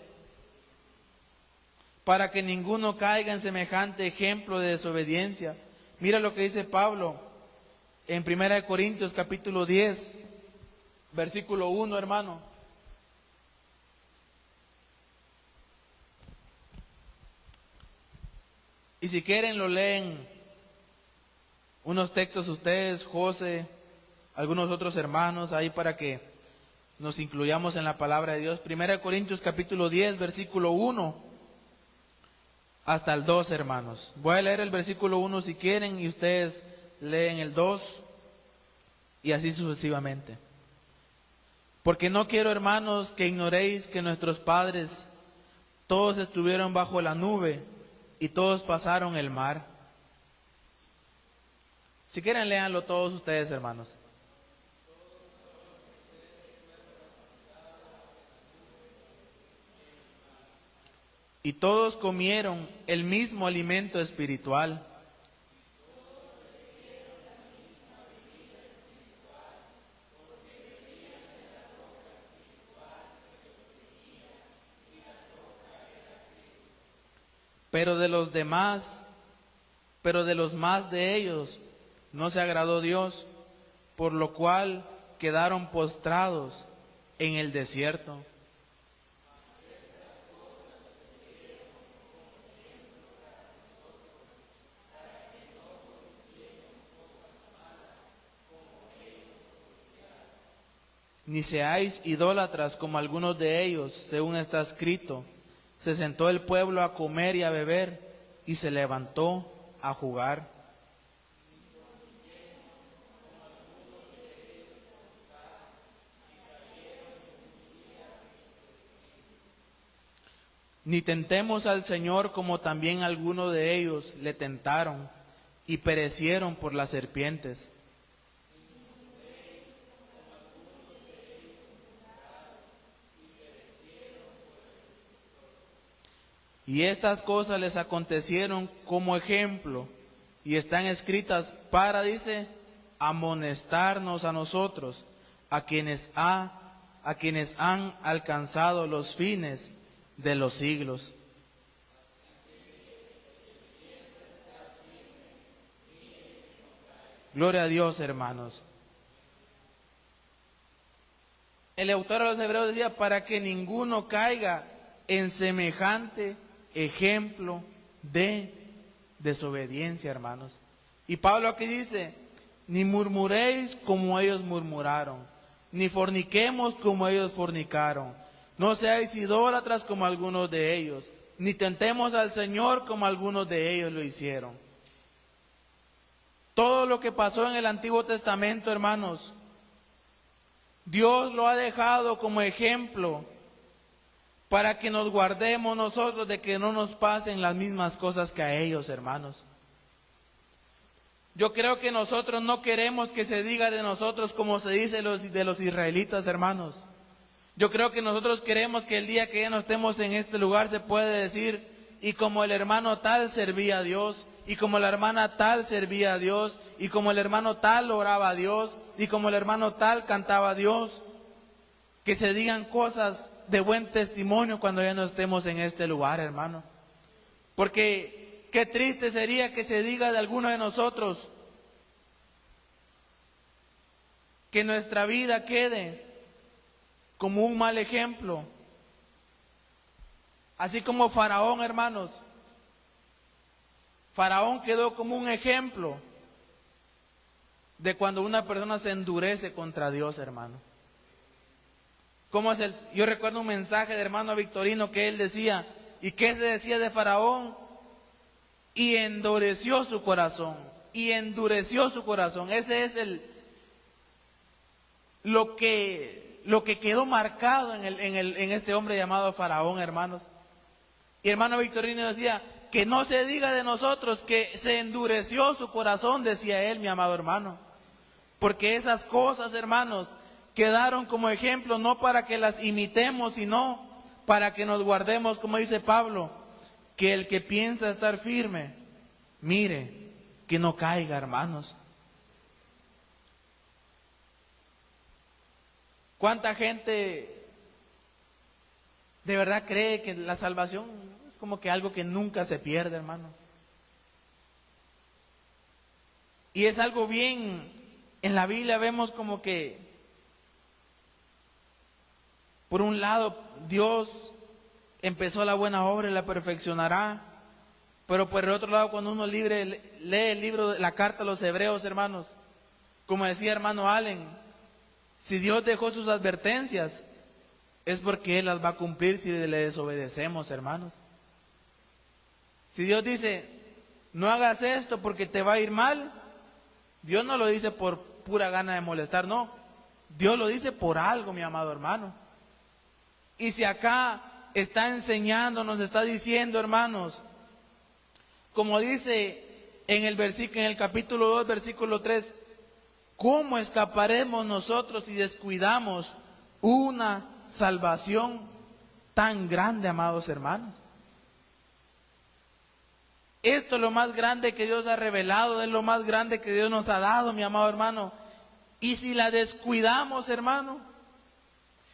Para que ninguno caiga en semejante ejemplo de desobediencia. Mira lo que dice Pablo en 1 Corintios capítulo 10, versículo 1, hermano. Y si quieren lo leen unos textos ustedes, José, algunos otros hermanos ahí para que nos incluyamos en la palabra de Dios. 1 Corintios capítulo 10, versículo 1 hasta el 2, hermanos. Voy a leer el versículo 1 si quieren y ustedes leen el 2 y así sucesivamente. Porque no quiero, hermanos, que ignoréis que nuestros padres todos estuvieron bajo la nube y todos pasaron el mar. Si quieren, léanlo todos ustedes, hermanos. Y todos comieron el mismo alimento espiritual. Pero de los más de ellos no se agradó Dios, por lo cual quedaron postrados en el desierto. Ni seáis idólatras como algunos de ellos, según está escrito. Se sentó el pueblo a comer y a beber, y se levantó a jugar. Ni tentemos al Señor como también algunos de ellos le tentaron y perecieron por las serpientes. Y estas cosas les acontecieron como ejemplo y están escritas para, dice, amonestarnos a nosotros, a quienes han alcanzado los fines de los siglos. Gloria a Dios, hermanos. El autor de los Hebreos decía, para que ninguno caiga en semejante ejemplo de desobediencia, hermanos. Y Pablo aquí dice, ni murmuréis como ellos murmuraron, ni forniquemos como ellos fornicaron, no seáis idólatras como algunos de ellos, ni tentemos al Señor como algunos de ellos lo hicieron. Todo lo que pasó en el Antiguo Testamento, hermanos, Dios lo ha dejado como ejemplo para que nos guardemos nosotros de que no nos pasen las mismas cosas que a ellos, hermanos. Yo creo que nosotros no queremos que se diga de nosotros como se dice de los israelitas, hermanos. Yo creo que nosotros queremos que el día que ya no estemos en este lugar se puede decir, y como el hermano tal servía a Dios, y como la hermana tal servía a Dios, y como el hermano tal oraba a Dios, y como el hermano tal cantaba a Dios. Que se digan cosas de buen testimonio cuando ya no estemos en este lugar, hermano. Porque qué triste sería que se diga de alguno de nosotros que nuestra vida quede como un mal ejemplo. Así como Faraón, hermanos. Faraón quedó como un ejemplo de cuando una persona se endurece contra Dios, hermano. Yo recuerdo un mensaje de hermano Victorino que él decía, ¿y qué se decía de Faraón? Y endureció su corazón, y endureció su corazón. Ese es lo que quedó marcado en este hombre llamado Faraón, hermanos. Y hermano Victorino decía, que no se diga de nosotros que se endureció su corazón, decía él, mi amado hermano. Porque esas cosas, hermanos, quedaron como ejemplo, no para que las imitemos, sino para que nos guardemos, como dice Pablo, que el que piensa estar firme, mire, que no caiga, hermanos. ¿Cuánta gente de verdad cree que la salvación es como que algo que nunca se pierde, hermano? Y es algo bien, en la Biblia vemos como que por un lado, Dios empezó la buena obra y la perfeccionará. Pero por el otro lado, cuando uno lee el libro, la carta a los Hebreos, hermanos, como decía hermano Allen, Si Dios dejó sus advertencias, es porque Él las va a cumplir si le desobedecemos, hermanos. Si Dios dice, no hagas esto porque te va a ir mal, Dios no lo dice por pura gana de molestar, no. Dios lo dice por algo, mi amado hermano. Y si acá está enseñando, nos está diciendo, hermanos, como dice en el capítulo 2, versículo 3, ¿cómo escaparemos nosotros si descuidamos una salvación tan grande, amados hermanos? Esto es lo más grande que Dios ha revelado, es lo más grande que Dios nos ha dado, mi amado hermano. Y si la descuidamos, hermano,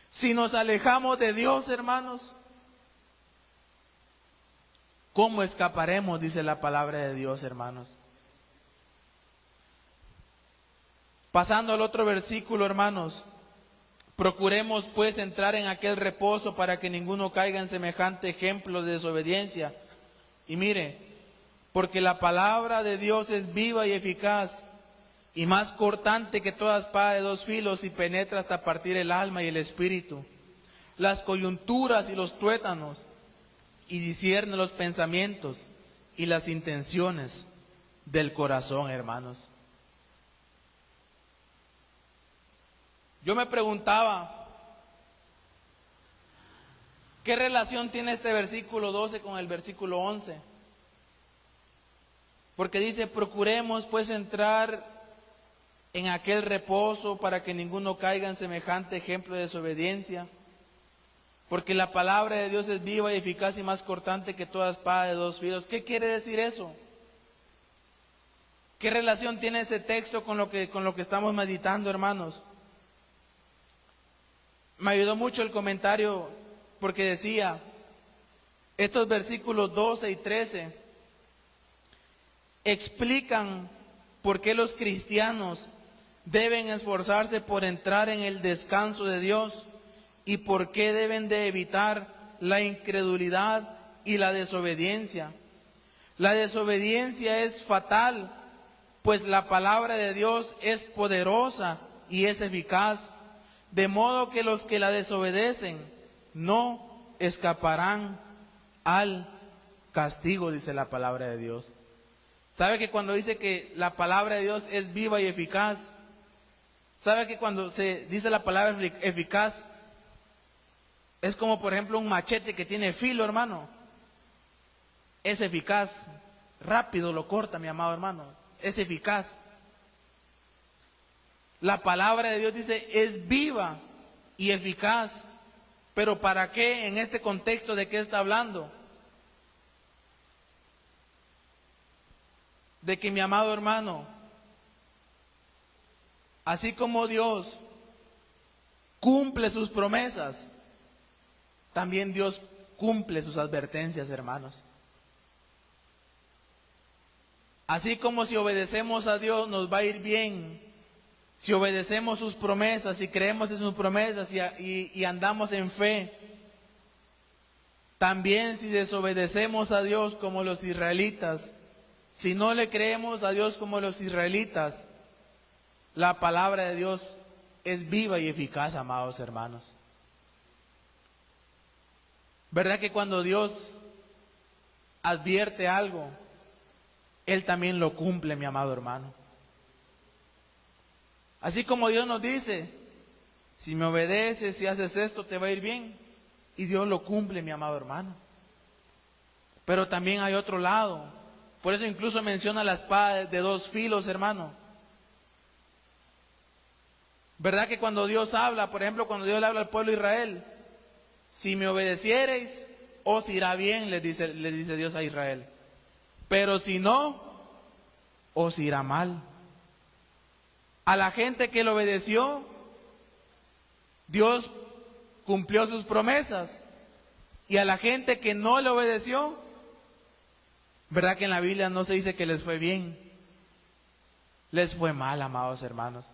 si nos alejamos de Dios, hermanos, ¿cómo escaparemos? Dice la palabra de Dios, hermanos. Pasando al otro versículo, hermanos. Procuremos pues entrar en aquel reposo para que ninguno caiga en semejante ejemplo de desobediencia. Y mire, porque la palabra de Dios es viva y eficaz y más cortante que toda espada de dos filos y penetra hasta partir el alma y el espíritu, las coyunturas y los tuétanos, y discierne los pensamientos y las intenciones del corazón, hermanos. Yo me preguntaba, ¿qué relación tiene este versículo 12 con el versículo 11? Porque dice, procuremos pues entrar en aquel reposo para que ninguno caiga en semejante ejemplo de desobediencia. Porque la palabra de Dios es viva y eficaz y más cortante que toda espada de dos filos. ¿Qué quiere decir eso? ¿Qué relación tiene ese texto con lo que estamos meditando, hermanos? Me ayudó mucho el comentario porque decía, estos versículos 12 y 13 explican por qué los cristianos deben esforzarse por entrar en el descanso de Dios y por qué deben de evitar la incredulidad y la desobediencia. La desobediencia es fatal, pues la palabra de Dios es poderosa y es eficaz, de modo que los que la desobedecen no escaparán al castigo, dice la palabra de Dios. ¿Sabe que cuando dice que la palabra de Dios es viva y eficaz? ¿Sabe que cuando se dice la palabra eficaz, es como por ejemplo un machete que tiene filo, hermano? Es eficaz, rápido lo corta, mi amado hermano, es eficaz. La palabra de Dios dice, es viva y eficaz. ¿Pero para qué? En este contexto, ¿de qué está hablando? De que, mi amado hermano, así como Dios cumple sus promesas, también Dios cumple sus advertencias, hermanos. Así como si obedecemos a Dios nos va a ir bien, si obedecemos sus promesas, si creemos en sus promesas y andamos en fe, también si desobedecemos a Dios como los israelitas, si no le creemos a Dios como los israelitas, la palabra de Dios es viva y eficaz, amados hermanos. ¿Verdad que cuando Dios advierte algo, Él también lo cumple, mi amado hermano? Así como Dios nos dice, si me obedeces, si haces esto, te va a ir bien. Y Dios lo cumple, mi amado hermano. Pero también hay otro lado. Por eso incluso menciona la espada de dos filos, hermano. ¿Verdad que cuando Dios habla, por ejemplo, cuando Dios le habla al pueblo de Israel, si me obedeciereis, os irá bien, le dice Dios a Israel. Pero si no, os irá mal. A la gente que le obedeció, Dios cumplió sus promesas. Y a la gente que no le obedeció, ¿verdad que en la Biblia no se dice que les fue bien? Les fue mal, amados hermanos.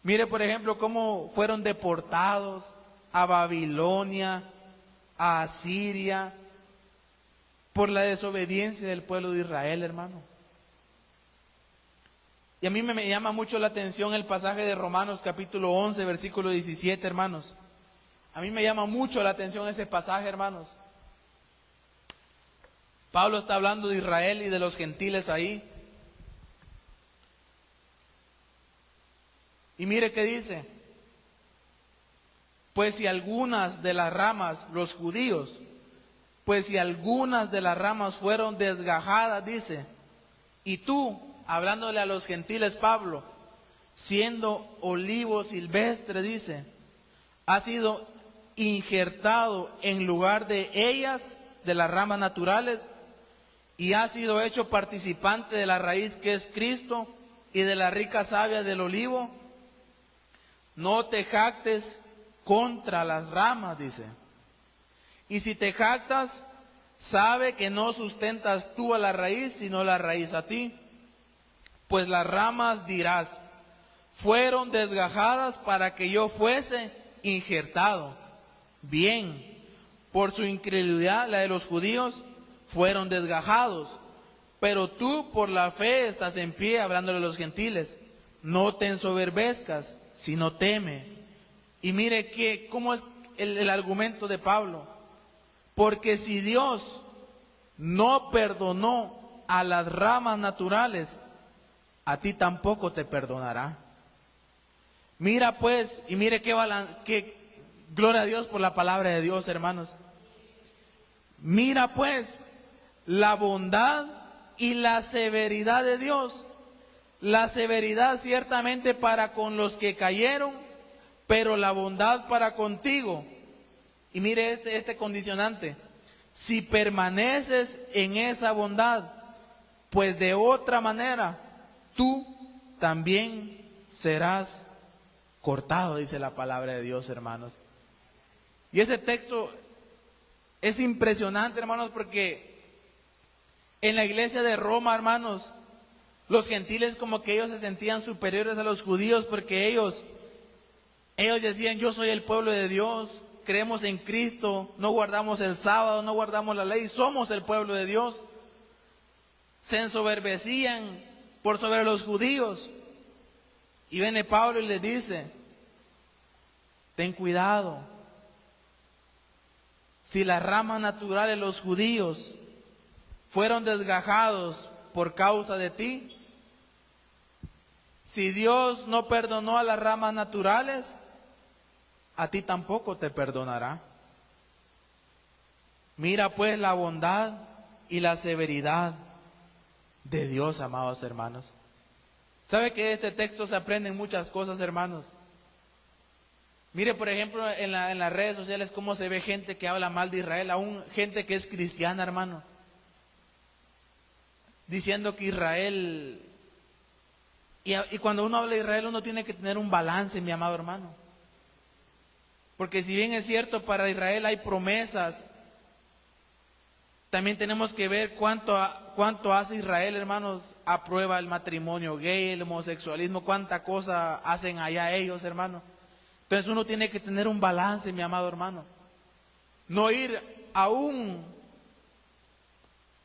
Mire, por ejemplo, cómo fueron deportados a Babilonia, a Asiria, por la desobediencia del pueblo de Israel, hermano. Y a mí me llama mucho la atención el pasaje de Romanos capítulo 11, versículo 17, hermanos. A mí me llama mucho la atención ese pasaje, hermanos. Pablo está hablando de Israel y de los gentiles ahí. Y mire qué dice. Pues si algunas de las ramas, los judíos, pues si algunas de las ramas fueron desgajadas, dice, y tú, hablándole a los gentiles, Pablo, siendo olivo silvestre, dice, ha sido injertado en lugar de ellas, de las ramas naturales, y ha sido hecho participante de la raíz que es Cristo y de la rica savia del olivo. No te jactes contra las ramas, dice. Y si te jactas, sabe que no sustentas tú a la raíz, sino la raíz a ti. Pues las ramas dirás, fueron desgajadas para que yo fuese injertado. Bien, por su incredulidad, la de los judíos, fueron desgajados. Pero tú por la fe estás en pie, hablándole a los gentiles. No te ensoberbezcas, sino teme. Y mire cómo es el argumento de Pablo. Porque si Dios no perdonó a las ramas naturales, a ti tampoco te perdonará. Mira pues, y mire qué gloria a Dios por la palabra de Dios, hermanos. Mira pues la bondad y la severidad de Dios. La severidad ciertamente para con los que cayeron, pero la bondad para contigo. Y mire este condicionante. Si permaneces en esa bondad, pues de otra manera tú también serás cortado, dice la palabra de Dios, hermanos. Y ese texto es impresionante, hermanos, porque en la iglesia de Roma, hermanos, los gentiles como que ellos se sentían superiores a los judíos porque ellos decían, yo soy el pueblo de Dios, creemos en Cristo, no guardamos el sábado, no guardamos la ley, somos el pueblo de Dios. Se ensoberbecían por sobre los judíos. Y viene Pablo y les dice, ten cuidado. Si las ramas naturales de los judíos fueron desgajados por causa de ti, si Dios no perdonó a las ramas naturales, a ti tampoco te perdonará. Mira pues la bondad y la severidad de Dios, amados hermanos. ¿Sabe que de este texto se aprenden muchas cosas, hermanos? Mire, por ejemplo, en las redes sociales cómo se ve gente que habla mal de Israel, aún gente que es cristiana, hermano, diciendo que Israel... Y cuando uno habla de Israel, uno tiene que tener un balance, mi amado hermano. Porque si bien es cierto, para Israel hay promesas, también tenemos que ver cuánto hace Israel, hermanos. Aprueba el matrimonio gay, el homosexualismo, cuánta cosa hacen allá ellos, hermano. Entonces uno tiene que tener un balance, mi amado hermano. No ir a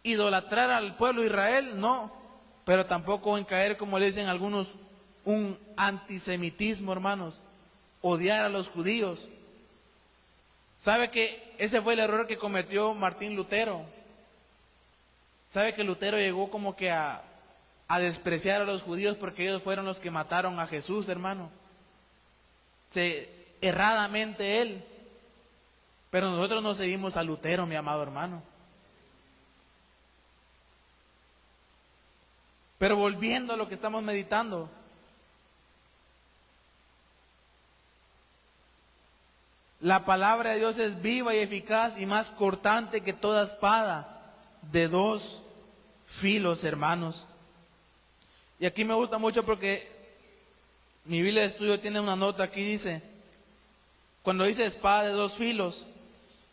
idolatrar al pueblo de Israel, no. Pero tampoco en caer, como le dicen algunos, un antisemitismo, hermanos. Odiar a los judíos. ¿Sabe que ese fue el error que cometió Martín Lutero? ¿Sabe que Lutero llegó como que a despreciar a los judíos porque ellos fueron los que mataron a Jesús, hermano? Erradamente él. Pero nosotros no seguimos a Lutero, mi amado hermano. Pero volviendo a lo que estamos meditando, la palabra de Dios es viva y eficaz y más cortante que toda espada de dos filos, hermanos. Y aquí me gusta mucho porque mi Biblia de estudio tiene una nota aquí, dice, cuando dice espada de dos filos,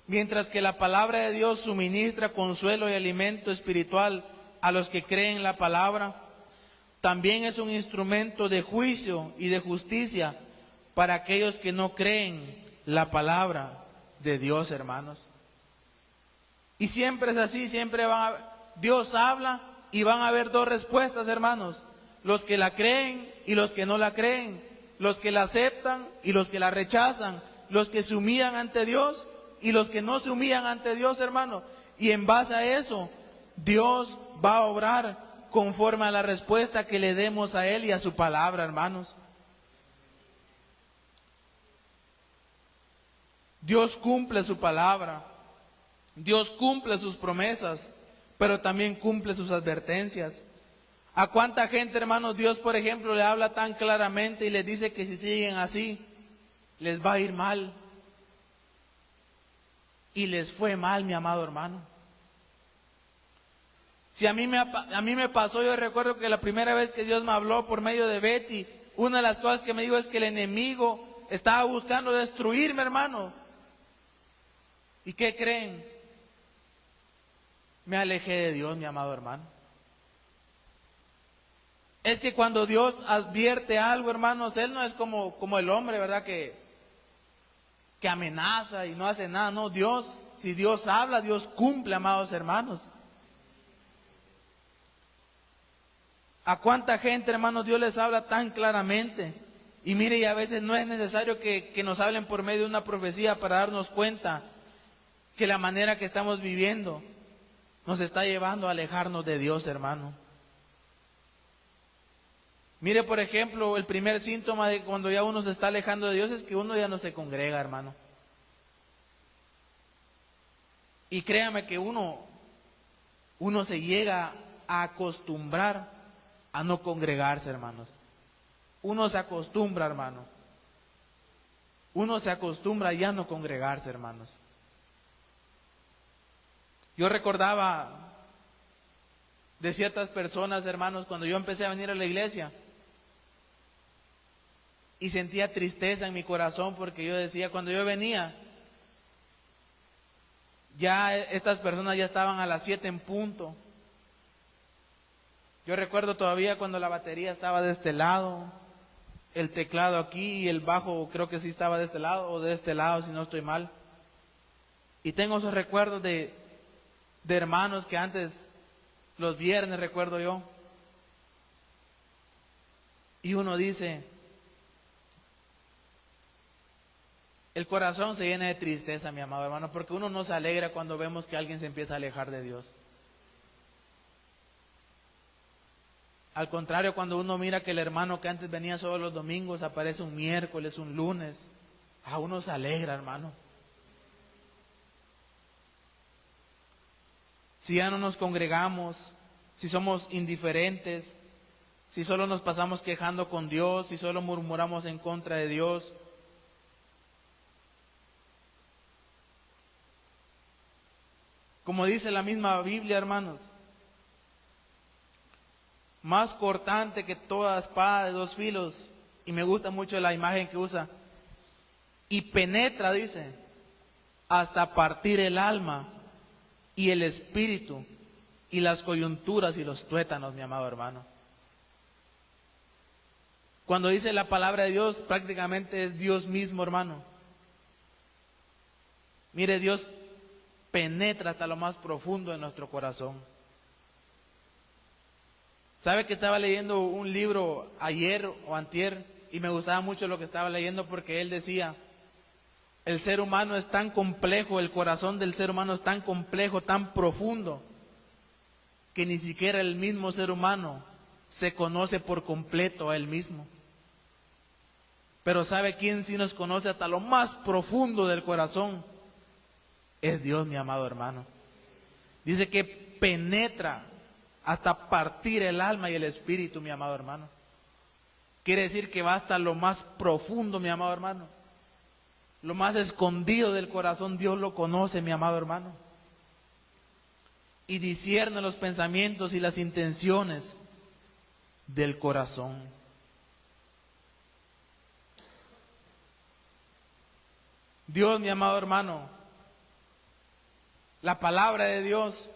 mientras que la palabra de Dios suministra consuelo y alimento espiritual a los que creen la palabra, también es un instrumento de juicio y de justicia para aquellos que no creen la palabra de Dios, hermanos. Y siempre es así, Dios habla y van a haber dos respuestas, hermanos. los que la creen y los que no la creen, los que la aceptan y los que la rechazan, los que se humillan ante Dios y los que no se humillan ante Dios, hermano. Y en base a eso, Dios va a obrar conforme a la respuesta que le demos a Él y a su palabra, hermanos. Dios cumple su palabra, Dios cumple sus promesas, pero también cumple sus advertencias. ¿A cuánta gente, hermanos, Dios, por ejemplo, le habla tan claramente y les dice que si siguen así, les va a ir mal? Y les fue mal, mi amado hermano. Si a mí me pasó, yo recuerdo que la primera vez que Dios me habló por medio de Betty, una de las cosas que me dijo es que el enemigo estaba buscando destruirme, hermano. ¿Y qué creen? Me alejé de Dios, mi amado hermano. Es que cuando Dios advierte algo, hermanos, Él no es como el hombre, ¿verdad? Que amenaza y no hace nada. No, Dios, si Dios habla, Dios cumple, amados hermanos. ¿A cuánta gente, hermanos, Dios les habla tan claramente? Y mire, y a veces no es necesario que nos hablen por medio de una profecía para darnos cuenta que la manera que estamos viviendo nos está llevando a alejarnos de Dios, hermano. Mire, por ejemplo, el primer síntoma de cuando ya uno se está alejando de Dios es que uno ya no se congrega, hermano. Y créame que uno se llega a acostumbrar a no congregarse, hermanos. Uno se acostumbra, hermano. Uno se acostumbra a ya no congregarse, hermanos. Yo recordaba de ciertas personas, hermanos, cuando yo empecé a venir a la iglesia, y sentía tristeza en mi corazón porque yo decía, cuando yo venía, ya estas personas ya estaban a las 7 en punto. Yo recuerdo todavía cuando la batería estaba de este lado, el teclado aquí y el bajo creo que sí estaba de este lado o de este lado, si no estoy mal. Y tengo esos recuerdos de hermanos que antes, los viernes recuerdo yo, y uno dice, el corazón se llena de tristeza, mi amado hermano, porque uno no se alegra cuando vemos que alguien se empieza a alejar de Dios. Al contrario, cuando uno mira que el hermano que antes venía solo los domingos aparece un miércoles, un lunes, a uno se alegra, hermano. Si ya no nos congregamos, si somos indiferentes, si solo nos pasamos quejando con Dios, si solo murmuramos en contra de Dios, como dice la misma Biblia, hermanos, más cortante que toda espada de 2 filos, y me gusta mucho la imagen que usa, y penetra, dice, hasta partir el alma y el espíritu y las coyunturas y los tuétanos, mi amado hermano. Cuando dice la palabra de Dios, prácticamente es Dios mismo, hermano. Mire, Dios penetra hasta lo más profundo de nuestro corazón. ¿Sabe que estaba leyendo un libro ayer o antier y me gustaba mucho lo que estaba leyendo porque él decía, el ser humano es tan complejo, el corazón del ser humano es tan complejo, tan profundo, que ni siquiera el mismo ser humano se conoce por completo a él mismo? Pero ¿sabe quién sí nos conoce hasta lo más profundo del corazón? Es Dios, mi amado hermano. Dice que penetra hasta partir el alma y el espíritu, mi amado hermano. Quiere decir que va hasta lo más profundo, mi amado hermano. Lo más escondido del corazón, Dios lo conoce, mi amado hermano. Y discierne los pensamientos y las intenciones del corazón. Dios, mi amado hermano, la palabra de Dios,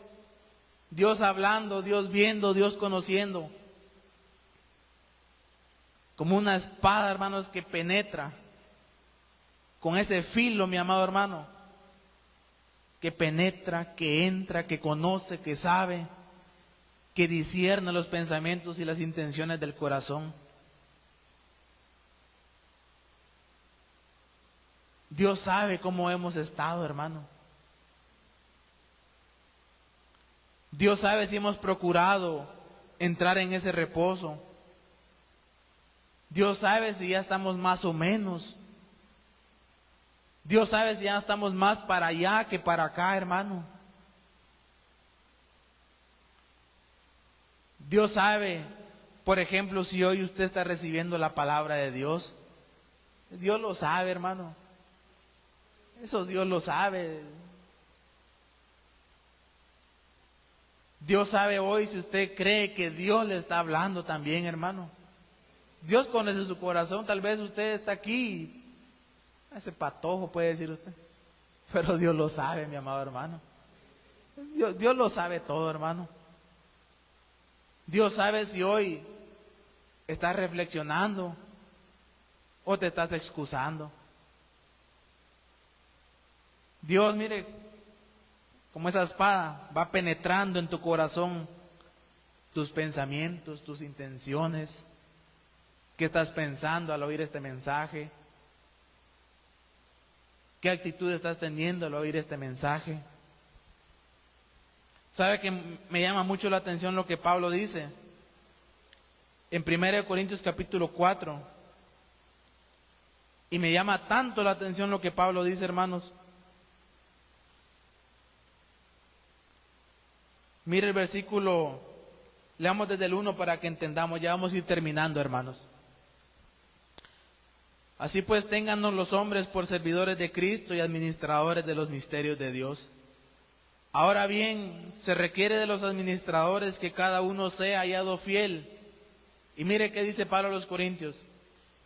Dios hablando, Dios viendo, Dios conociendo, como una espada, hermanos, que penetra con ese filo, mi amado hermano, que penetra, que entra, que conoce, que sabe, que discierne los pensamientos y las intenciones del corazón. Dios sabe cómo hemos estado, hermano. Dios sabe si hemos procurado entrar en ese reposo. Dios sabe si ya estamos más o menos. Dios sabe si ya estamos más para allá que para acá, hermano. Dios sabe, por ejemplo, si hoy usted está recibiendo la palabra de Dios. Dios lo sabe, hermano. Eso Dios lo sabe. Dios sabe hoy si usted cree que Dios le está hablando también, hermano. Dios conoce su corazón. Tal vez usted está aquí, ese patojo puede decir usted, pero Dios lo sabe, mi amado hermano. Dios lo sabe todo, hermano. Dios sabe si hoy estás reflexionando o te estás excusando. Dios, mire, como esa espada va penetrando en tu corazón, tus pensamientos, tus intenciones. ¿Qué estás pensando al oír este mensaje? ¿Qué actitud estás teniendo al oír este mensaje? ¿Sabe que me llama mucho la atención lo que Pablo dice? En 1 Corintios capítulo 4. Y me llama tanto la atención lo que Pablo dice, hermanos. Mire el versículo, leamos desde el 1 para que entendamos, ya vamos a ir terminando, hermanos. Así pues, téngannos los hombres por servidores de Cristo y administradores de los misterios de Dios. Ahora bien, se requiere de los administradores que cada uno sea hallado fiel. Y mire qué dice Pablo a los Corintios.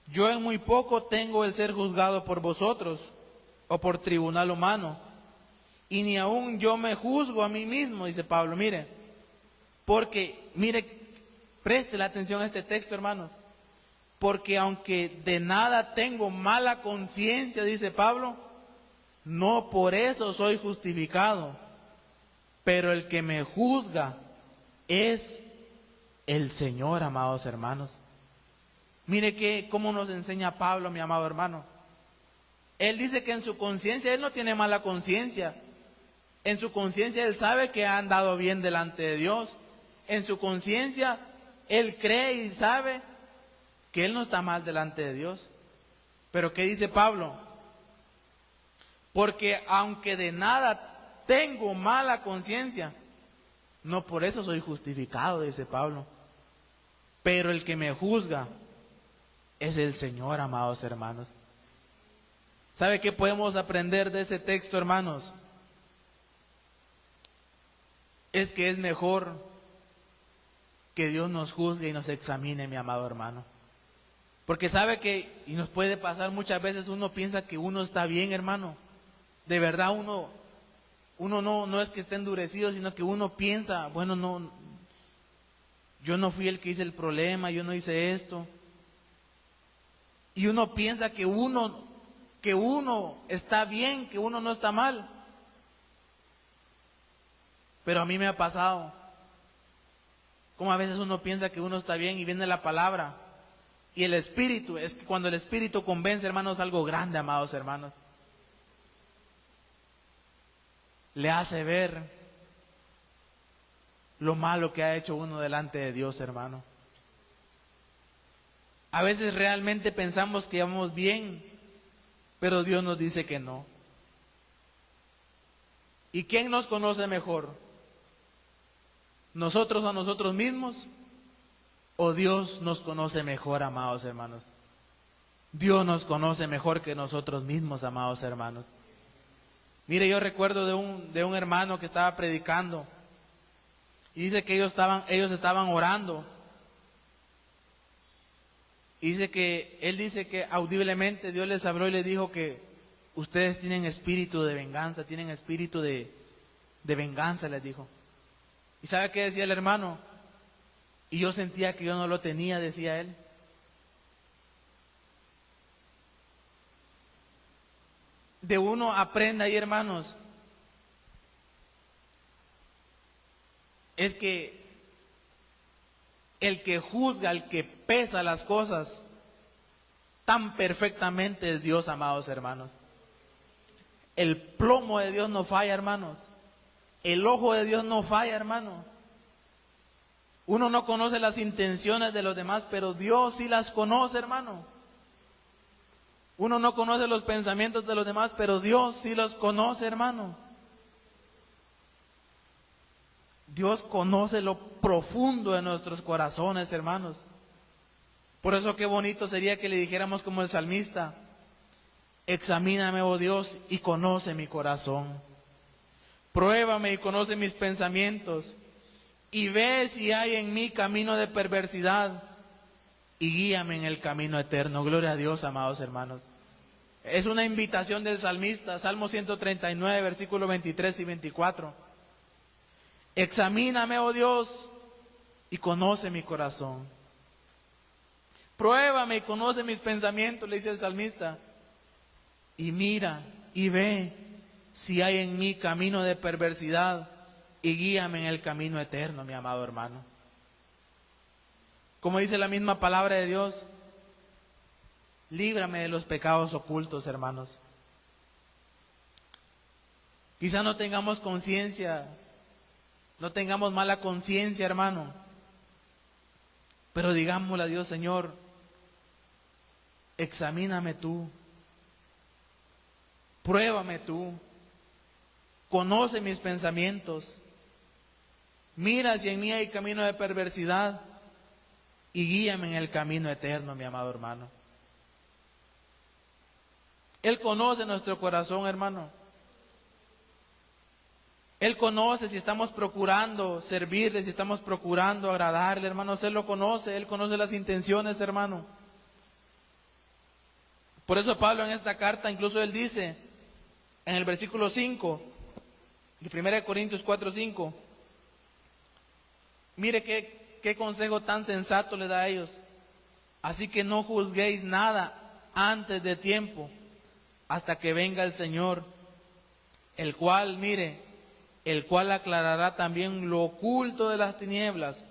Yo en muy poco tengo el ser juzgado por vosotros o por tribunal humano. Y ni aún yo me juzgo a mí mismo, dice Pablo. Mire, porque, mire, preste la atención a este texto, hermanos. Porque aunque de nada tengo mala conciencia, dice Pablo, no por eso soy justificado. Pero el que me juzga es el Señor, amados hermanos. Mire cómo nos enseña Pablo, mi amado hermano. Él dice que en su conciencia, él no tiene mala conciencia. En su conciencia él sabe que ha andado bien delante de Dios. En su conciencia él cree y sabe que él no está mal delante de Dios. Pero ¿qué dice Pablo? Porque aunque de nada tengo mala conciencia, no por eso soy justificado, dice Pablo. Pero el que me juzga es el Señor, amados hermanos. ¿Sabe qué podemos aprender de ese texto, hermanos? Es que es mejor que Dios nos juzgue y nos examine, mi amado hermano. Porque sabe que, y nos puede pasar muchas veces, uno piensa que uno está bien, hermano. De verdad uno no es que esté endurecido, sino que uno piensa, bueno, no, yo no fui el que hice el problema, yo no hice esto. Y uno piensa que uno está bien, que uno no está mal. Pero a mí me ha pasado, como a veces uno piensa que uno está bien y viene la palabra. Y el Espíritu, es que cuando el Espíritu convence, hermanos, algo grande, amados hermanos. Le hace ver lo malo que ha hecho uno delante de Dios, hermano. A veces realmente pensamos que vamos bien, pero Dios nos dice que no. ¿Y quién nos conoce mejor? ¿Nosotros a nosotros mismos? ¿O Dios nos conoce mejor, amados hermanos? Dios nos conoce mejor que nosotros mismos, amados hermanos. Mire, yo recuerdo de un hermano que estaba predicando y dice que ellos estaban orando. Y él dice que audiblemente Dios les habló y les dijo que ustedes tienen espíritu de venganza, tienen espíritu de venganza, les dijo. ¿Y sabe qué decía el hermano? Y yo sentía que yo no lo tenía, decía él. De uno aprende ahí, hermanos. Es que el que juzga, el que pesa las cosas tan perfectamente es Dios, amados hermanos. El plomo de Dios no falla, hermanos. El ojo de Dios no falla, hermano. Uno no conoce las intenciones de los demás, pero Dios sí las conoce, hermano. Uno no conoce los pensamientos de los demás, pero Dios sí los conoce, hermano. Dios conoce lo profundo de nuestros corazones, hermanos. Por eso qué bonito sería que le dijéramos como el salmista: examíname, oh Dios, y conoce mi corazón. Pruébame y conoce mis pensamientos, y ve si hay en mí camino de perversidad, y guíame en el camino eterno. Gloria a Dios, amados hermanos. Es una invitación del salmista, Salmo 139, versículos 23 y 24. Examíname, oh Dios, y conoce mi corazón. Pruébame y conoce mis pensamientos, le dice el salmista. Y mira y ve si hay en mí camino de perversidad, y guíame en el camino eterno, mi amado hermano. Como dice la misma palabra de Dios, líbrame de los pecados ocultos, hermanos. Quizá no tengamos conciencia, no tengamos mala conciencia, hermano, pero digámosle a Dios: Señor, examíname tú, pruébame tú, conoce mis pensamientos, mira si en mí hay camino de perversidad, y guíame en el camino eterno, mi amado hermano. Él conoce nuestro corazón, hermano. Él conoce si estamos procurando servirle, si estamos procurando agradarle, hermanos. Él lo conoce, Él conoce las intenciones, hermano. Por eso Pablo en esta carta, incluso él dice, en el versículo 5, de 1 Corintios 4:5, mire qué consejo tan sensato le da a ellos. Así que no juzguéis nada antes de tiempo, hasta que venga el Señor, el cual, mire, el cual aclarará también lo oculto de las tinieblas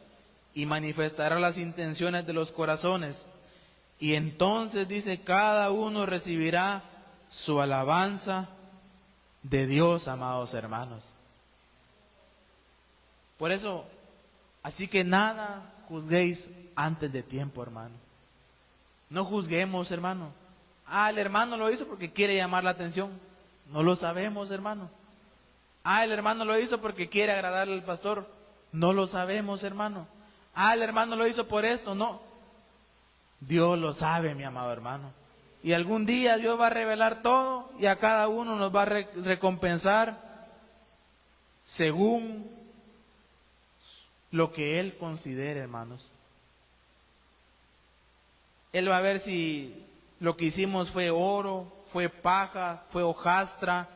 y manifestará las intenciones de los corazones. Y entonces, dice, cada uno recibirá su alabanza de Dios, amados hermanos. Por eso, así que nada juzguéis antes de tiempo, hermano. No juzguemos, hermano. El hermano lo hizo porque quiere llamar la atención. No lo sabemos, hermano. El hermano lo hizo porque quiere agradarle al pastor. No lo sabemos, hermano. El hermano lo hizo por esto. No. Dios lo sabe, mi amado hermano. Y algún día Dios va a revelar todo y a cada uno nos va a recompensar según lo que Él considere, hermanos. Él va a ver si lo que hicimos fue oro, fue paja, fue hojastra.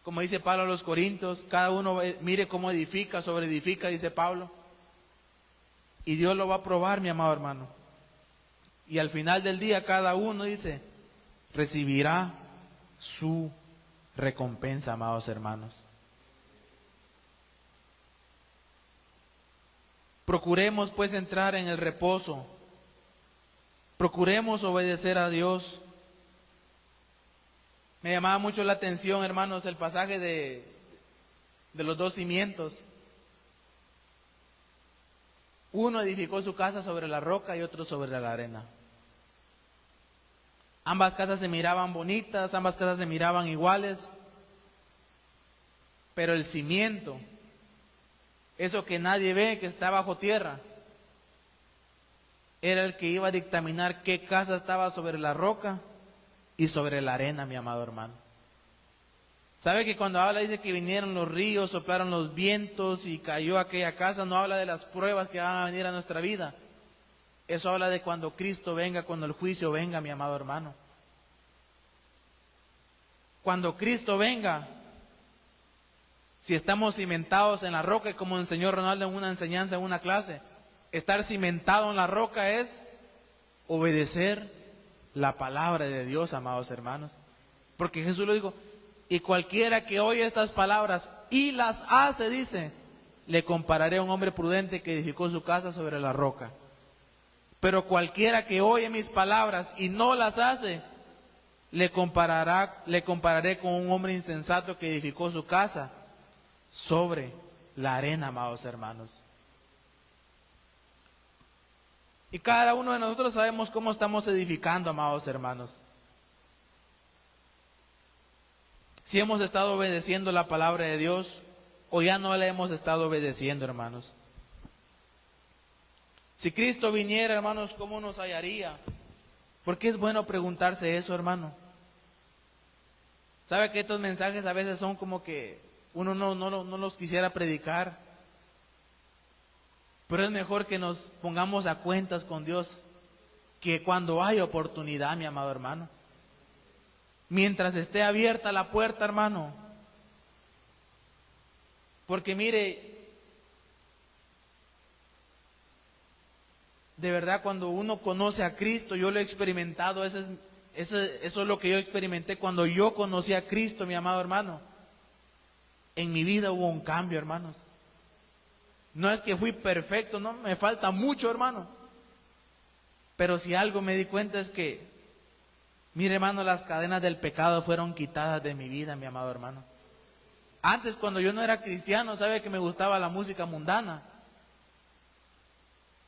Como dice Pablo a los Corintios, cada uno mire cómo edifica, sobre edifica, dice Pablo. Y Dios lo va a probar, mi amado hermano. Y al final del día cada uno, dice, recibirá su recompensa, amados hermanos. Procuremos pues entrar en el reposo. Procuremos obedecer a Dios. Me llamaba mucho la atención, hermanos, el pasaje de los dos cimientos. Uno edificó su casa sobre la roca y otro sobre la arena. Ambas casas se miraban bonitas, ambas casas se miraban iguales, pero el cimiento, eso que nadie ve, que está bajo tierra, era el que iba a dictaminar qué casa estaba sobre la roca y sobre la arena, mi amado hermano. ¿Sabe que cuando habla, dice que vinieron los ríos, soplaron los vientos y cayó aquella casa? No habla de las pruebas que van a venir a nuestra vida. Eso habla de cuando Cristo venga, cuando el juicio venga, mi amado hermano. Cuando Cristo venga, si estamos cimentados en la roca, como enseñó Ronaldo en una enseñanza, en una clase, estar cimentado en la roca es obedecer la palabra de Dios, amados hermanos. Porque Jesús lo dijo, y cualquiera que oye estas palabras y las hace, dice, le compararé a un hombre prudente que edificó su casa sobre la roca. Pero cualquiera que oye mis palabras y no las hace, le compararé con un hombre insensato que edificó su casa sobre la arena, amados hermanos. Y cada uno de nosotros sabemos cómo estamos edificando, amados hermanos. Si hemos estado obedeciendo la palabra de Dios o ya no la hemos estado obedeciendo, hermanos. Si Cristo viniera, hermanos, ¿cómo nos hallaría? Porque es bueno preguntarse eso, hermano. ¿Sabe que estos mensajes a veces son como que uno no los quisiera predicar? Pero es mejor que nos pongamos a cuentas con Dios que cuando hay oportunidad, mi amado hermano. Mientras esté abierta la puerta, hermano. Porque mire, de verdad cuando uno conoce a Cristo, yo lo he experimentado, eso es lo que yo experimenté cuando yo conocí a Cristo, mi amado hermano. En mi vida hubo un cambio, hermanos. No es que fui perfecto, no, me falta mucho, hermano. Pero si algo me di cuenta es que, mire, hermano, las cadenas del pecado fueron quitadas de mi vida, mi amado hermano. Antes, cuando yo no era cristiano, sabe que me gustaba la música mundana.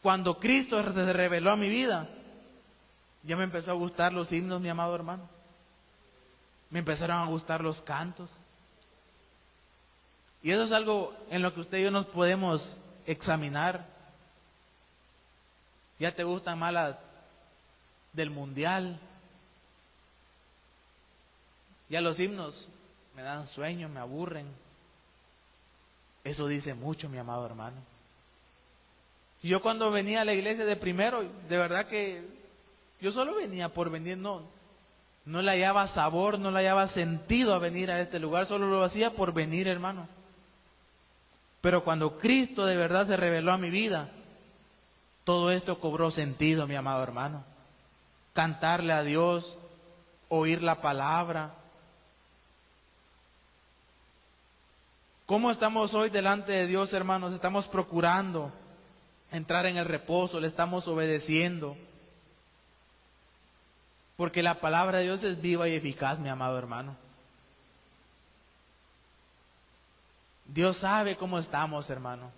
Cuando Cristo se reveló a mi vida, ya me empezó a gustar los himnos, mi amado hermano. Me empezaron a gustar los cantos. Y eso es algo en lo que usted y yo nos podemos examinar. Ya te gustan más las del mundial. Ya los himnos me dan sueño, me aburren. Eso dice mucho, mi amado hermano. Si yo cuando venía a la iglesia de primero, de verdad que yo solo venía por venir, no le hallaba sabor, no le hallaba sentido a venir a este lugar, solo lo hacía por venir, hermano. Pero cuando Cristo de verdad se reveló a mi vida, todo esto cobró sentido, mi amado hermano. Cantarle a Dios, oír la palabra. ¿Cómo estamos hoy delante de Dios, hermanos? Estamos procurando entrar en el reposo, le estamos obedeciendo. Porque la palabra de Dios es viva y eficaz, mi amado hermano. Dios sabe cómo estamos, hermano.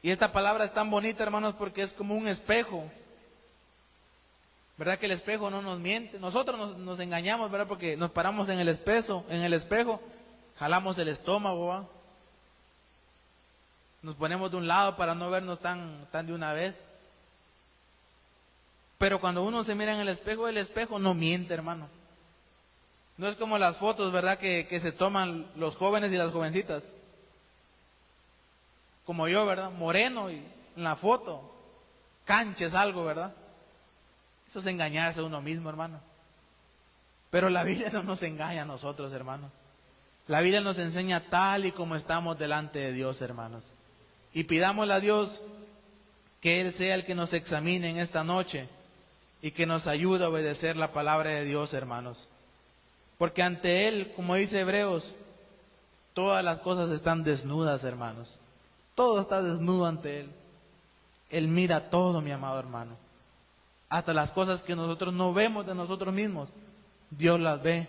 Y esta palabra es tan bonita, hermanos, porque es como un espejo. ¿Verdad que el espejo no nos miente? Nosotros nos engañamos, ¿verdad? Porque nos paramos en el espejo, jalamos el estómago, ¿va? Nos ponemos de un lado para no vernos tan de una vez. Pero cuando uno se mira en el espejo no miente, hermano. No es como las fotos, ¿verdad? Que se toman los jóvenes y las jovencitas. Como yo, ¿verdad? Moreno y en la foto. Canches algo, ¿verdad? Eso es engañarse a uno mismo, hermano. Pero la Biblia no nos engaña a nosotros, hermano. La Biblia nos enseña tal y como estamos delante de Dios, hermanos. Y pidámosle a Dios que Él sea el que nos examine en esta noche y que nos ayude a obedecer la palabra de Dios, hermanos. Porque ante Él, como dice Hebreos, todas las cosas están desnudas, hermanos. Todo está desnudo ante Él. Él mira todo, mi amado hermano. Hasta las cosas que nosotros no vemos de nosotros mismos, Dios las ve.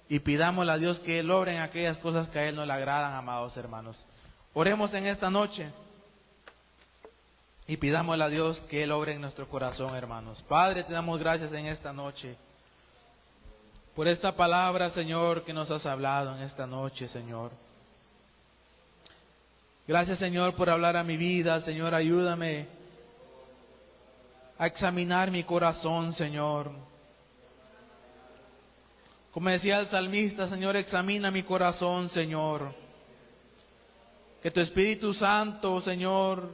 Y pidámosle a Dios que Él obre en aquellas cosas que a Él no le agradan, amados hermanos. Oremos en esta noche y pidámosle a Dios que Él obre en nuestro corazón, hermanos. Padre, te damos gracias en esta noche por esta palabra, Señor, que nos has hablado en esta noche, Señor. Gracias, Señor, por hablar a mi vida. Señor, ayúdame a examinar mi corazón, Señor. Como decía el salmista, Señor, examina mi corazón, Señor. Que tu Espíritu Santo, Señor,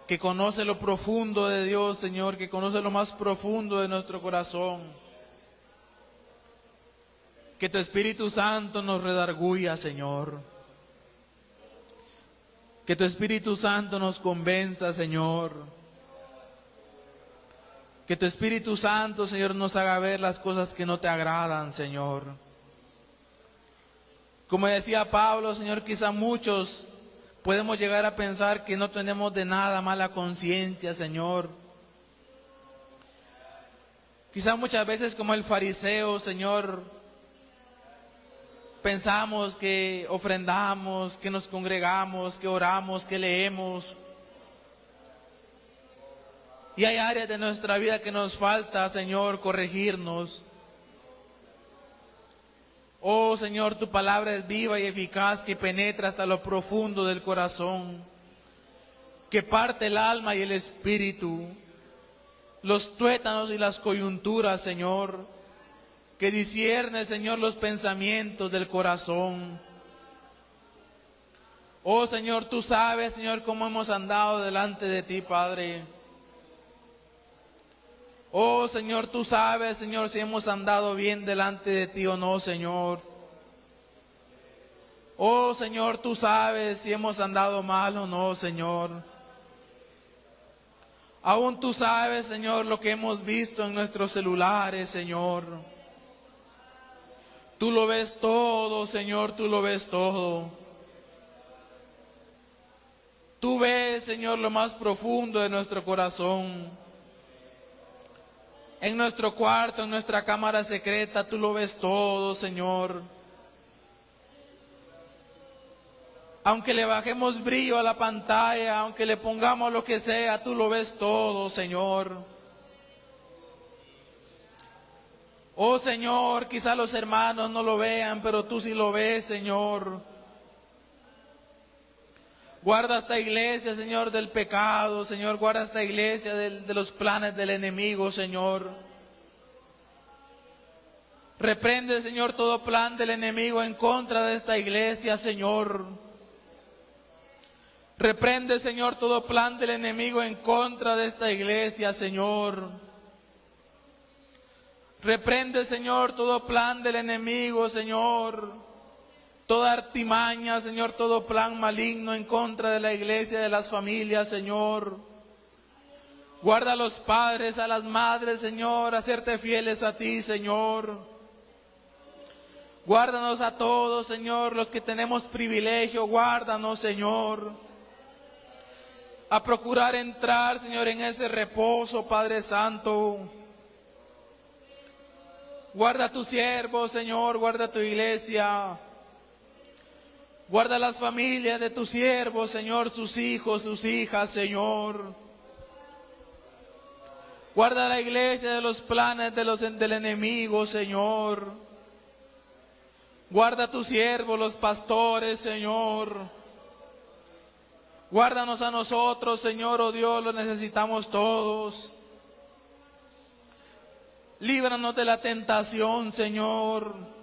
que conoce lo profundo de Dios, Señor, que conoce lo más profundo de nuestro corazón, que tu Espíritu Santo nos redarguya, Señor. Que tu Espíritu Santo nos convenza, Señor. Que tu Espíritu Santo, Señor, nos haga ver las cosas que no te agradan, Señor. Como decía Pablo, Señor, quizá muchos podemos llegar a pensar que no tenemos de nada mala conciencia, Señor. Quizá muchas veces como el fariseo, Señor, pensamos que ofrendamos, que nos congregamos, que oramos, que leemos. Y hay áreas de nuestra vida que nos falta, Señor, corregirnos. Oh, Señor, tu palabra es viva y eficaz, que penetra hasta lo profundo del corazón, que parte el alma y el espíritu, los tuétanos y las coyunturas, Señor, que discierne, Señor, los pensamientos del corazón. Oh, Señor, tú sabes, Señor, cómo hemos andado delante de ti, Padre. Oh, Señor, tú sabes, Señor, si hemos andado bien delante de ti o no, Señor. Oh, Señor, tú sabes si hemos andado mal o no, Señor. Aún tú sabes, Señor, lo que hemos visto en nuestros celulares, Señor. Tú lo ves todo, Señor, tú lo ves todo. Tú ves, Señor, lo más profundo de nuestro corazón. En nuestro cuarto, en nuestra cámara secreta, tú lo ves todo, Señor. Aunque le bajemos brillo a la pantalla, aunque le pongamos lo que sea, tú lo ves todo, Señor. Oh, Señor, quizá los hermanos no lo vean, pero tú sí lo ves, Señor. Guarda esta iglesia, Señor, del pecado, Señor. Guarda esta iglesia de los planes del enemigo, Señor. Reprende, Señor, todo plan del enemigo en contra de esta iglesia, Señor. Reprende, Señor, todo plan del enemigo en contra de esta iglesia, Señor. Reprende, Señor, todo plan del enemigo, Señor. Toda artimaña, Señor, todo plan maligno en contra de la iglesia, de las familias, Señor. Guarda a los padres, a las madres, Señor, a serte fieles a ti, Señor. Guárdanos a todos, Señor, los que tenemos privilegio, guárdanos, Señor. A procurar entrar, Señor, en ese reposo, Padre Santo. Guarda a tu siervo, Señor, guarda a tu iglesia. Guarda las familias de tus siervos, Señor, sus hijos, sus hijas, Señor. Guarda la iglesia de los planes del enemigo, Señor. Guarda a tus siervos, los pastores, Señor. Guárdanos a nosotros, Señor, oh Dios, lo necesitamos todos. Líbranos de la tentación, Señor.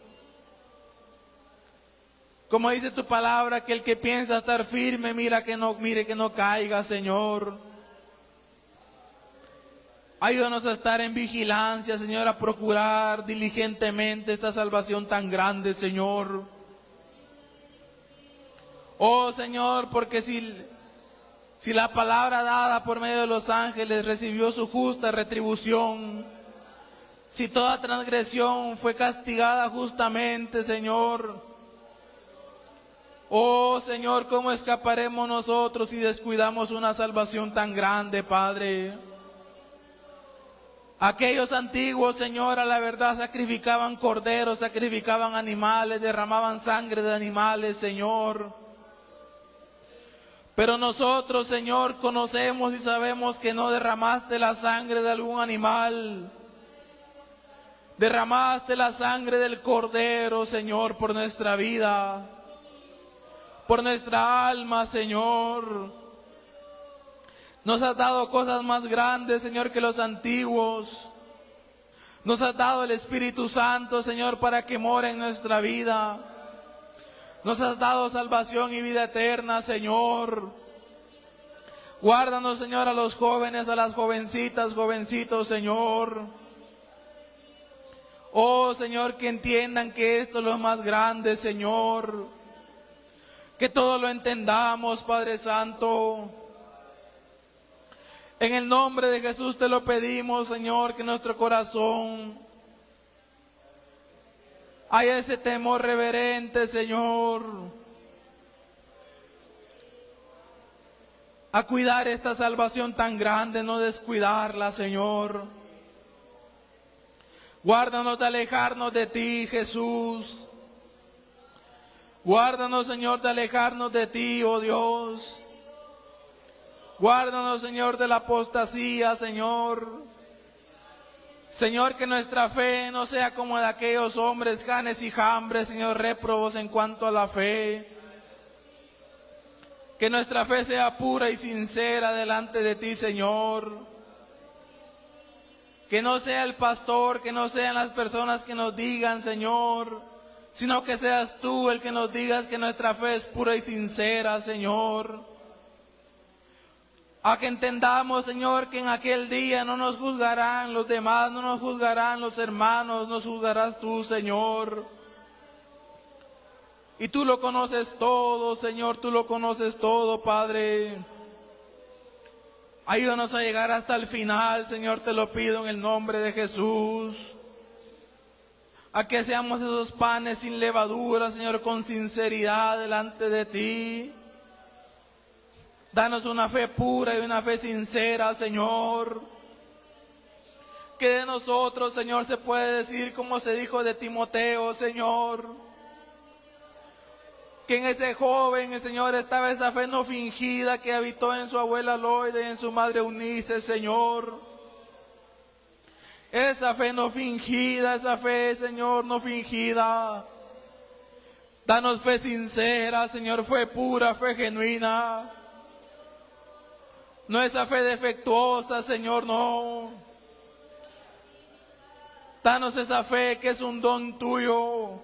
Como dice tu palabra, que el que piensa estar firme, mire que no caiga, Señor. Ayúdanos a estar en vigilancia, Señor, a procurar diligentemente esta salvación tan grande, Señor. Oh, Señor, porque si la palabra dada por medio de los ángeles recibió su justa retribución, si toda transgresión fue castigada justamente, Señor. Oh, Señor, ¿cómo escaparemos nosotros si descuidamos una salvación tan grande, Padre? Aquellos antiguos, Señor, a la verdad sacrificaban corderos, sacrificaban animales, derramaban sangre de animales, Señor. Pero nosotros, Señor, conocemos y sabemos que no derramaste la sangre de algún animal. Derramaste la sangre del cordero, Señor, por nuestra vida. Por nuestra alma, Señor. Nos has dado cosas más grandes, Señor, que los antiguos. Nos has dado el Espíritu Santo, Señor, para que more en nuestra vida. Nos has dado salvación y vida eterna, Señor. Guárdanos, Señor, a los jóvenes, a las jovencitas, jovencitos, Señor. Oh, Señor, que entiendan que esto es lo más grande, Señor. Que todo lo entendamos, Padre Santo. En el nombre de Jesús te lo pedimos, Señor, que nuestro corazón haya ese temor reverente, Señor, a cuidar esta salvación tan grande, no descuidarla, Señor. Guárdanos de alejarnos de ti, Jesús. Guárdanos, Señor, de alejarnos de ti, oh Dios. Guárdanos, Señor, de la apostasía, Señor. Señor, que nuestra fe no sea como de aquellos hombres, Janes y Jambres, Señor, réprobos en cuanto a la fe. Que nuestra fe sea pura y sincera delante de ti, Señor. Que no sea el pastor, que no sean las personas que nos digan, Señor, sino que seas tú el que nos digas que nuestra fe es pura y sincera, Señor. A que entendamos, Señor, que en aquel día no nos juzgarán los demás, no nos juzgarán los hermanos, nos juzgarás tú, Señor. Y tú lo conoces todo, Señor, tú lo conoces todo, Padre. Ayúdanos a llegar hasta el final, Señor, te lo pido en el nombre de Jesús. A que seamos esos panes sin levadura, Señor, con sinceridad delante de ti. Danos una fe pura y una fe sincera, Señor. Que de nosotros, Señor, se puede decir como se dijo de Timoteo, Señor. Que en ese joven, Señor, estaba esa fe no fingida que habitó en su abuela Loide y en su madre Eunice, Señor. Esa fe no fingida, esa fe, Señor, no fingida. Danos fe sincera, Señor, fe pura, fe genuina. No esa fe defectuosa, Señor, no. Danos esa fe que es un don tuyo.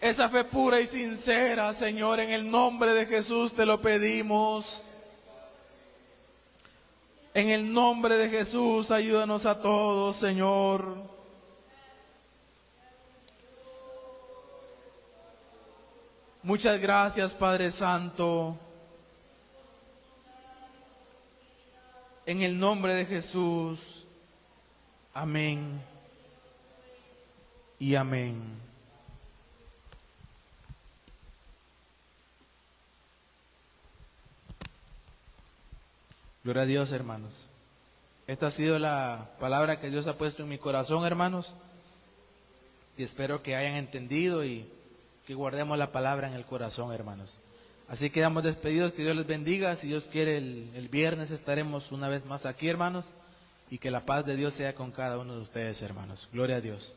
Esa fe pura y sincera, Señor, en el nombre de Jesús te lo pedimos. En el nombre de Jesús, ayúdanos a todos, Señor. Muchas gracias, Padre Santo. En el nombre de Jesús. Amén. Y amén. Gloria a Dios, hermanos. Esta ha sido la palabra que Dios ha puesto en mi corazón, hermanos. Y espero que hayan entendido y que guardemos la palabra en el corazón, hermanos. Así que quedamos despedidos, que Dios les bendiga. Si Dios quiere, el viernes estaremos una vez más aquí, hermanos. Y que la paz de Dios sea con cada uno de ustedes, hermanos. Gloria a Dios.